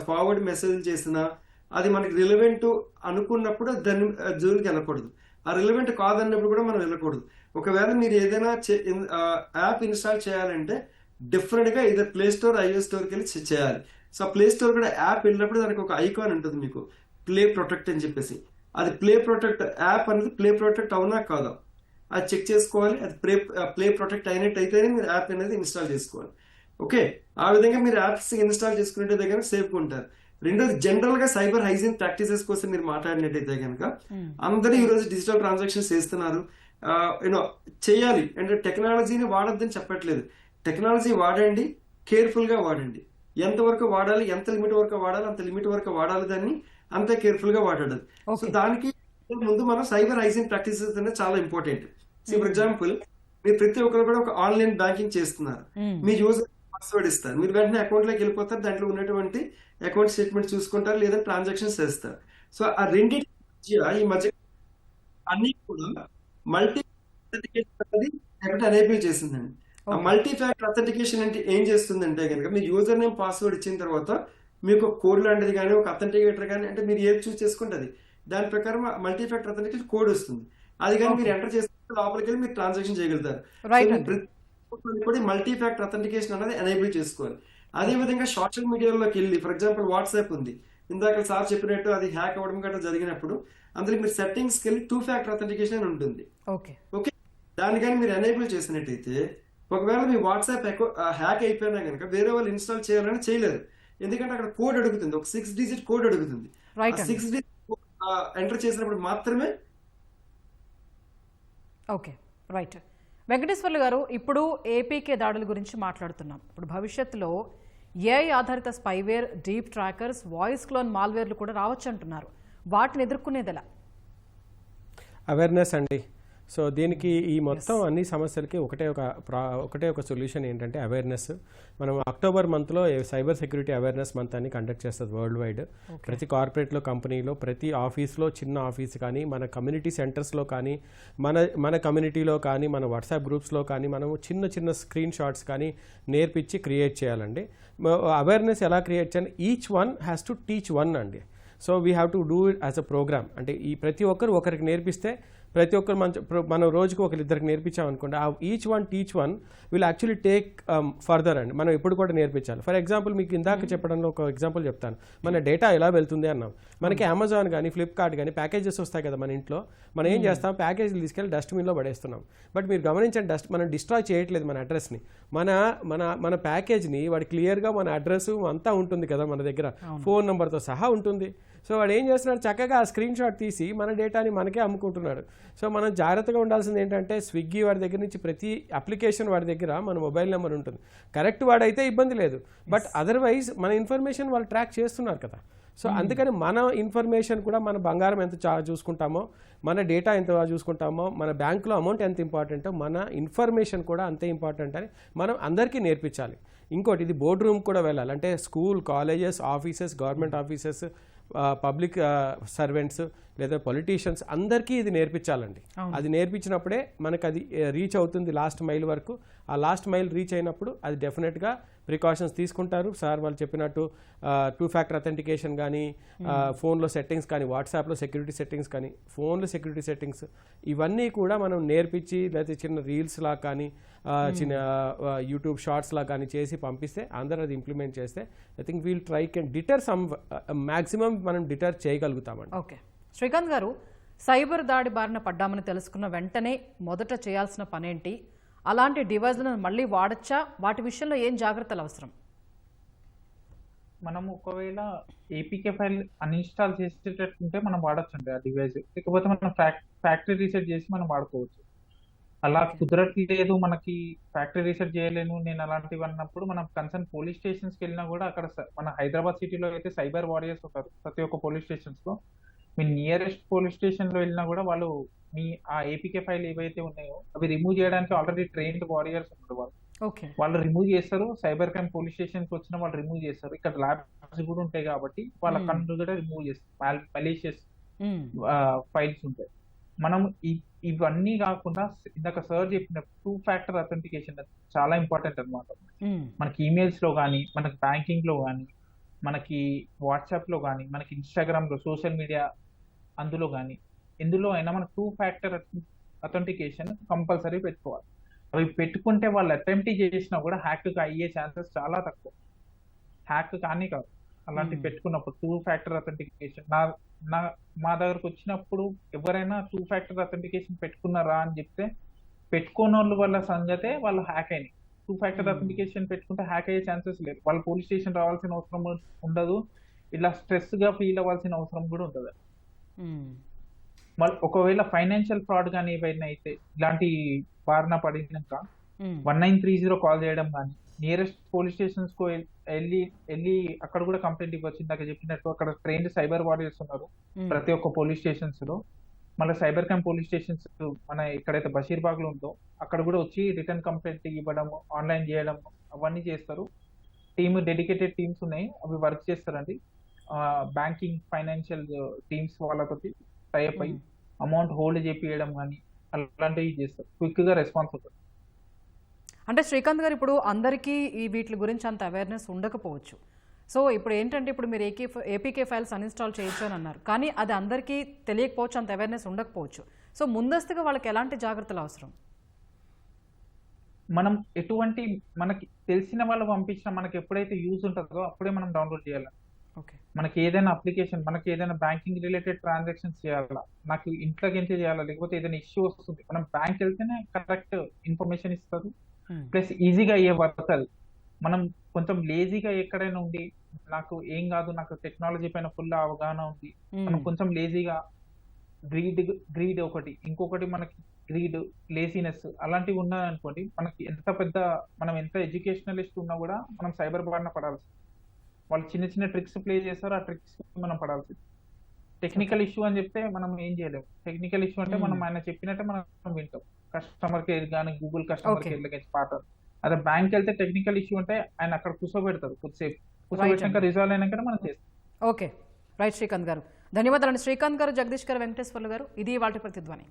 ఫార్వర్డ్ మెసేజ్ చేసినా అది మనకి రిలవెంట్ అనుకున్నప్పుడు దాన్ని జోలికి వెళ్ళకూడదు. ఆ రిలవెంట్ కాదన్నప్పుడు కూడా మనం వెళ్ళకూడదు. ఒకవేళ మీరు ఏదైనా యాప్ ఇన్స్టాల్ చేయాలంటే డిఫరెంట్ గా ఇదే ప్లే స్టోర్ iOS స్టోర్కి వెళ్ళి చేయాలి. సో ప్లే స్టోర్ కూడా యాప్ వెళ్ళినప్పుడు దానికి ఒక ఐకాన్ ఉంటుంది మీకు, ప్లే ప్రొటెక్ట్ అని చెప్పేసి. అది ప్లే ప్రొటెక్ట్ యాప్ అనేది ప్లే ప్రొటెక్ట్ అవునా కాదా అది చెక్ చేసుకోవాలి. అది ప్లే ప్రొటెక్ట్ అయినట్టయితేనే మీరు యాప్ అనేది ఇన్స్టాల్ చేసుకోవాలి. ఓకే, ఆ విధంగా మీరు యాప్స్ ఇన్స్టాల్ చేసుకునే దగ్గర సేఫ్ ఉంటారు. రెండోది, జనరల్ గా సైబర్ హైజీన్ ప్రాక్టీసెస్ కోసం మీరు మాట్లాడినట్టయితే కనుక అందరూ ఈ రోజు డిజిటల్ ట్రాన్సాక్షన్స్ చేస్తున్నారు. యూనో చేయాలి అంటే టెక్నాలజీని వాడొద్దని చెప్పట్లేదు. టెక్నాలజీ వాడండి, కేర్ఫుల్ గా వాడండి. ఎంతవరకు వాడాలి, ఎంత లిమిట్ వరకు వాడాలి, అంత లిమిట్ వరకు వాడాలి, దాన్ని అంతే కేర్ఫుల్ గా వాడాలి. సో దానికి ముందు మనం సైబర్ హైజీన్ ప్రాక్టీసెస్ అనేది చాలా ఇంపార్టెంట్. ఫర్ ఎగ్జాంపుల్, మీరు ప్రతి ఒక్కరు కూడా ఒక ఆన్లైన్ బ్యాంకింగ్ చేస్తున్నారు. మీ యూజర్ పాస్వర్డ్ ఇస్తారు, మీరు వెంటనే అకౌంట్ లోకి వెళ్ళిపోతారు, దాంట్లో ఉన్నటువంటి అకౌంట్ స్టేట్మెంట్ చూసుకుంటారు లేదా ట్రాన్సాక్షన్స్ చేస్తారు. సో ఆ రెండింటి ఈ మధ్య అన్ని కూడా మల్టీ అనేది ఎనేబుల్ చేసిందండి. ఆ మల్టీ ఫ్యాక్టర్ అథెంటికేషన్ అంటే ఏం చేస్తుందంటే కనుక మీ యూజర్ నేమ్ పాస్వర్డ్ ఇచ్చిన తర్వాత మీకు కోడ్ లాంటిది కానీ ఒక అథెంటికేటర్ కానీ అంటే మీరు ఏది చూస్ చేసుకుంటుంది దాని ప్రకారం మల్టీ ఫ్యాక్టర్ అథెంటికేషన్ కోడ్ వస్తుంది. అది కానీ మీరు ఎంటర్ చేసుకుంటే లోపలికి వెళ్ళి మీరు ట్రాన్సాక్షన్ చేయగలుగుతారు. కూడా మల్టీ ఫ్యాక్టర్ అథెంటికేషన్ అనేది ఎనేబుల్ చేసుకోవాలి. అదే విధంగా సోషల్ మీడియాలోకి వెళ్ళి ఫర్ ఎగ్జాంపుల్ వాట్సాప్ ఉంది, ఇందాక సార్ చెప్పినట్టు అది హ్యాక్ అవ్వడం గట్రా జరిగినప్పుడు అందులో మీరు సెట్టింగ్స్కి వెళ్ళి 2 ఫ్యాక్టర్ అథెంటికేషన్ అని ఉంటుంది. ఓకే, దాన్ని కానీ మీరు ఎనేబుల్ చేసినట్టయితే ఒకవేళ మీ వాట్సాప్ హ్యాక్ అయిపోయినా కనుక వేరే వాళ్ళు ఇన్స్టాల్ చేయాలని చేయలేరు. ఎందుకంటే అక్కడ కోడ్ అడుగుతుంది, ఒక 6 డిజిట్ కోడ్ అడుగుతుంది. 6 డిజిట్ ఎంటర్ చేసినప్పుడు మాత్రమే. Okay, right. వెంకటేశ్వర్లు గారు, ఇప్పుడు ఏపీకే దాడుల గురించి మాట్లాడుతున్నాం. ఇప్పుడు భవిష్యత్తులో ఏఐ ఆధారిత spyware, deep trackers, voice clone మాల్వేర్లు కూడా రావచ్చు అంటున్నారు. వాటిని ఎదుర్కొనేది ఎలా? అవేర్నెస్ అండి. సో దీనికి ఈ మొత్తం అన్ని సమస్యలకి ఒకటే ఒక సొల్యూషన్ ఏంటంటే అవేర్నెస్. మనం అక్టోబర్ మంత్లో సైబర్ సెక్యూరిటీ అవేర్నెస్ మంత్ అని కండక్ట్ చేస్తుంది వరల్డ్ వైడ్. ప్రతి కార్పొరేట్లో, కంపెనీలో, ప్రతి ఆఫీస్లో, చిన్న ఆఫీస్ కానీ, మన కమ్యూనిటీ సెంటర్స్లో కానీ, మన కమ్యూనిటీలో కానీ, మన వాట్సాప్ గ్రూప్స్లో కానీ మనం చిన్న స్క్రీన్ షాట్స్ కానీ నేర్పించి క్రియేట్ చేయాలండి. అవేర్నెస్ ఎలా క్రియేట్ చేయాలి? Each one has to teach one అండి. So we have to do it as a programme. అంటే ఈ ప్రతి ఒక్కరు ఒకరికి నేర్పిస్తే ప్రతి ఒక్కరు మనం రోజుకు ఒకరిద్దరికి నేర్పించామనుకోండి, ఆ each one teach one will actually take further అండి. మనం ఎప్పుడు కూడా నేర్పించాలి. ఫర్ ఎగ్జాంపుల్, మీకు ఇందాక చెప్పడంలో ఒక ఎగ్జాంపుల్ చెప్తాను. మన డేటా ఎలా వెళ్తుంది అన్నాం. మనకి అమెజాన్ కానీ, ఫ్లిప్కార్ట్ కానీ ప్యాకేజెస్ వస్తాయి కదా మన ఇంట్లో. మనం ఏం చేస్తాం, ప్యాకేజీలు తీసుకెళ్ళి డస్ట్బిన్లో పడేస్తున్నాం. బట్ మీరు గమనించండి, మనం డిస్ట్రాయ్ చేయట్లేదు మన అడ్రస్ని. మన ప్యాకేజ్ని వాడు క్లియర్గా మన అడ్రస్ అంతా ఉంటుంది కదా మన దగ్గర, ఫోన్ నెంబర్తో సహా ఉంటుంది. సో వాడు ఏం చేస్తున్నాడు, చక్కగా ఆ స్క్రీన్ షాట్ తీసి మన డేటాని మనకే అమ్ముకుంటున్నాడు. సో మనం జాగ్రత్తగా ఉండాల్సింది ఏంటంటే, స్విగ్గీ వాడి దగ్గర నుంచి ప్రతి అప్లికేషన్ వాడి దగ్గర మన మొబైల్ నెంబర్ ఉంటుంది. కరెక్ట్ వాడైతే ఇబ్బంది లేదు, బట్ అదర్వైజ్ మన ఇన్ఫర్మేషన్ వాళ్ళు ట్రాక్ చేస్తున్నారు కదా. సో అందుకని మన ఇన్ఫర్మేషన్ కూడా, మన బంగారం ఎంత చూసుకుంటామో, మన డేటా ఎంత చూసుకుంటామో, మన బ్యాంకులో అమౌంట్ ఎంత ఇంపార్టెంటో, మన ఇన్ఫర్మేషన్ కూడా అంతే ఇంపార్టెంట్ అని మనం అందరికీ నేర్పించాలి. ఇంకోటి, ఇది బోర్డ్ రూమ్ కూడా వెళ్ళాలి. అంటే school, colleges, offices, government offices, public servants లేదా పొలిటీషియన్స్ అందరికీ ఇది నేర్పించాలండి. అది నేర్పించినప్పుడే మనకు అది రీచ్ అవుతుంది లాస్ట్ మైల్ వరకు. ఆ లాస్ట్ మైల్ రీచ్ అయినప్పుడు అది డెఫినెట్గా ప్రికాషన్స్ తీసుకుంటారు. సార్ వాళ్ళు చెప్పినట్టు 2-factor అథెంటికేషన్ కానీ, ఫోన్లో సెట్టింగ్స్ కానీ, వాట్సాప్లో సెక్యూరిటీ సెట్టింగ్స్ కానీ, ఫోన్లో సెక్యూరిటీ సెట్టింగ్స్ ఇవన్నీ కూడా మనం నేర్పించి లేకపోతే చిన్న రీల్స్ లా కానీ చిన్న యూట్యూబ్ షార్ట్స్ లా కానీ చేసి పంపిస్తే అందరూ అది ఇంప్లిమెంట్ చేస్తే I think we'll try can deter some maximum మనం డిటర్ చేయగలుగుతామండి. ఓకే శ్రీకాంత్ గారు, సైబర్ దాడి బారిన పడ్డామని తెలుసుకున్న వెంటనే మొదట చేయాల్సిన పనేంటి? అలాంటి డివైజ్లను మళ్ళీ వాడచ్చా? వాటి విషయంలో ఏం జాగ్రత్తలు అవసరం? మనం ఒకవేళ ఏపీకే ఫైల్ అన్ఇన్స్టాల్ చేసేటట్టుంటే మనం వాడచ్చండి ఆ డివైస్. లేకపోతే మనం ఫ్యాక్టరీ రీసెట్ చేసి మనం వాడుకోవచ్చు. అలా కుదరట్లేదు, మనకి ఫ్యాక్టరీ రీసెట్ చేయలేను నేను అలాంటివి అన్నప్పుడు మనం కన్సర్న్ పోలీస్ స్టేషన్స్కి వెళ్ళినా కూడా అక్కడ మన హైదరాబాద్ సిటీలో అయితే సైబర్ వారియర్స్ ఉంటారు ప్రతి ఒక్క పోలీస్ స్టేషన్స్లో. మీ నియరెస్ట్ పోలీస్ స్టేషన్లో వెళ్ళినా కూడా వాళ్ళు మీ ఆ ఏపీకే ఫైల్ ఏవైతే ఉన్నాయో అవి రిమూవ్ చేయడానికి ఆల్రెడీ ట్రైన్డ్ వారియర్స్ ఉంటారు. వాళ్ళు రిమూవ్ చేస్తారు. సైబర్ క్రైమ్ పోలీస్ స్టేషన్కి వచ్చిన వాళ్ళు రిమూవ్ చేస్తారు. ఇక్కడ ల్యాబ్స్ కూడా ఉంటాయి కాబట్టి వాళ్ళ కన్ను కూడా రిమూవ్ చేస్తారు. మలీషియస్ ఫైల్స్ ఉంటాయి. మనం ఇవన్నీ కాకుండా ఇందాక సార్ చెప్పిన 2-factor అథెంటికేషన్ చాలా ఇంపార్టెంట్ అనమాట. మనకి ఈమెయిల్స్ లో కానీ, మనకి బ్యాంకింగ్ లో కానీ, మనకి వాట్సాప్ లో కానీ, మనకి ఇన్స్టాగ్రామ్ లో, సోషల్ మీడియా అందులో కానీ, ఎందులో అయినా మన 2-factor అథెంటికేషన్ కంపల్సరీ పెట్టుకోవాలి. అవి పెట్టుకుంటే వాళ్ళు అటెంప్ట్ చేసినా కూడా హ్యాక్ అయ్యే ఛాన్సెస్ చాలా తక్కువ. హ్యాక్ కానీ కాదు అలాంటివి పెట్టుకున్నప్పుడు 2-factor అథెంటికేషన్. మా దగ్గరకు వచ్చినప్పుడు ఎవరైనా 2-factor అథెంటికేషన్ పెట్టుకున్నారా అని చెప్తే పెట్టుకోని వాళ్ళ వల్ల సంగతే వాళ్ళు హ్యాక్ అయినాయి. 2-factor అథెంటికేషన్ పెట్టుకుంటే హ్యాక్ అయ్యే ఛాన్సెస్ లేదు. వాళ్ళు పోలీస్ స్టేషన్ రావాల్సిన అవసరం ఉండదు. ఇలా స్ట్రెస్ గా ఫీల్ అవ్వాల్సిన అవసరం కూడా ఉండదు. మళ్ళీ ఒకవేళ ఫైనాన్షియల్ ఫ్రాడ్ కానీ ఏవైనా అయితే ఇలాంటి బారిన పడినాక 1930 కాల్ చేయడం కానీ, నియరెస్ట్ పోలీస్ స్టేషన్స్ కు వెళ్ళి అక్కడ కూడా కంప్లైంట్ ఇవ్వచ్చు. ఇందాక చెప్పినట్టు అక్కడ ట్రైన్డ్ సైబర్ వారియర్స్ ఉన్నారు ప్రతి ఒక్క పోలీస్ స్టేషన్స్ లో. మళ్ళీ సైబర్ క్రైమ్ పోలీస్ స్టేషన్స్ మన ఎక్కడైతే బషీర్బాగ్ లో ఉందో అక్కడ కూడా వచ్చి రిటర్న్ కంప్లైంట్ ఇవ్వడం, ఆన్లైన్ చేయడం అవన్నీ చేస్తారు. డెడికేటెడ్ టీమ్స్ ఉన్నాయి, అవి వర్క్ చేస్తారండి. బ్యాంకింగ్ ఫైనాన్షియల్ టీమ్స్ వాళ్ళతోటి టైప్ అయ్యి అమౌంట్ హోల్డ్ చేపియడం కానీ అలాంటివి చేస్తారు. క్విక్ గా రెస్పాన్స్ అవుతుంది. అంటే శ్రీకాంత్ గారు, ఇప్పుడు అందరికీ ఈ వీటి గురించి అంత అవేర్నెస్ ఉండకపోవచ్చు. సో ఇప్పుడు ఏంటంటే ఇప్పుడు మీరు ఏపీకే ఫైల్స్ అన్ఇన్స్టాల్ చేయొచ్చు అని అన్నారు, కానీ అది అందరికీ తెలియకపోవచ్చు, అంత అవేర్నెస్ ఉండకపోవచ్చు. సో ముందస్తుగా వాళ్ళకి ఎలాంటి జాగ్రత్తలు అవసరం? మనం ఎటువంటి మనకి తెలిసిన వాళ్ళు పంపించిన మనకి ఎప్పుడైతే యూజ్ ఉంటుందో అప్పుడే మనం డౌన్లోడ్ చేయాలి. మనకి ఏదైనా అప్లికేషన్, మనకి ఏదైనా బ్యాంకింగ్ రిలేటెడ్ ట్రాన్సాక్షన్స్ చేయాలా, నాకు ఇంట్లోకి చేయాలా, లేకపోతే ఏదైనా ఇష్యూ వస్తుంది, మనం బ్యాంక్ వెళ్తేనే కరెక్ట్ ఇన్ఫర్మేషన్ ఇస్తుంది. ప్లస్ ఈజీగా అయ్యే వర్క్ అది. మనం కొంచెం లేజీగా ఎక్కడైనా ఉండి నాకు ఏం కాదు, నాకు టెక్నాలజీ పైన ఫుల్ అవగాహన ఉంది, మనం కొంచెం లేజీగా గ్రీడ్ ఒకటి, ఇంకొకటి మనకి గ్రీడ్, లేజినెస్ అలాంటివి ఉన్నాయనుకోండి, మనకి మనం ఎంత ఎడ్యుకేషనలిస్ట్ ఉన్నా కూడా మనం సైబర్ బారిన పడాల్సి. వాళ్ళు చిన్న చిన్న ట్రిక్స్ ప్లే చేస్తారు, ఆ ట్రిక్స్ మనం పడాల్సింది. టెక్నికల్ ఇష్యూ అని చెప్తే మనం ఏం చేయలేము. టెక్నికల్ ఇష్యూ అంటే మనం ఆయన చెప్పినట్టే మనం వింటాం. కస్టమర్ కేర్ కానీ, గూగుల్ కస్టమర్ కేర్ దగ్గర పాట. అదే బ్యాంక్ వెళ్తే టెక్నికల్ ఇష్యూ అంటే ఆయన అక్కడ కూర్చోబెడతారు, కొద్దిసేపు కూర్చోబెట్టినాక రిజాల్వ్ అయినాక మనం చేస్తాం. ఓకే రైట్ శ్రీకాంత్ గారు, ధన్యవాదాలండి. శ్రీకాంత్ గారు, జగదీష్ గారు, వెంకటేశ్వర్లు గారు, ఇది వాటి ప్రతిధ్వని.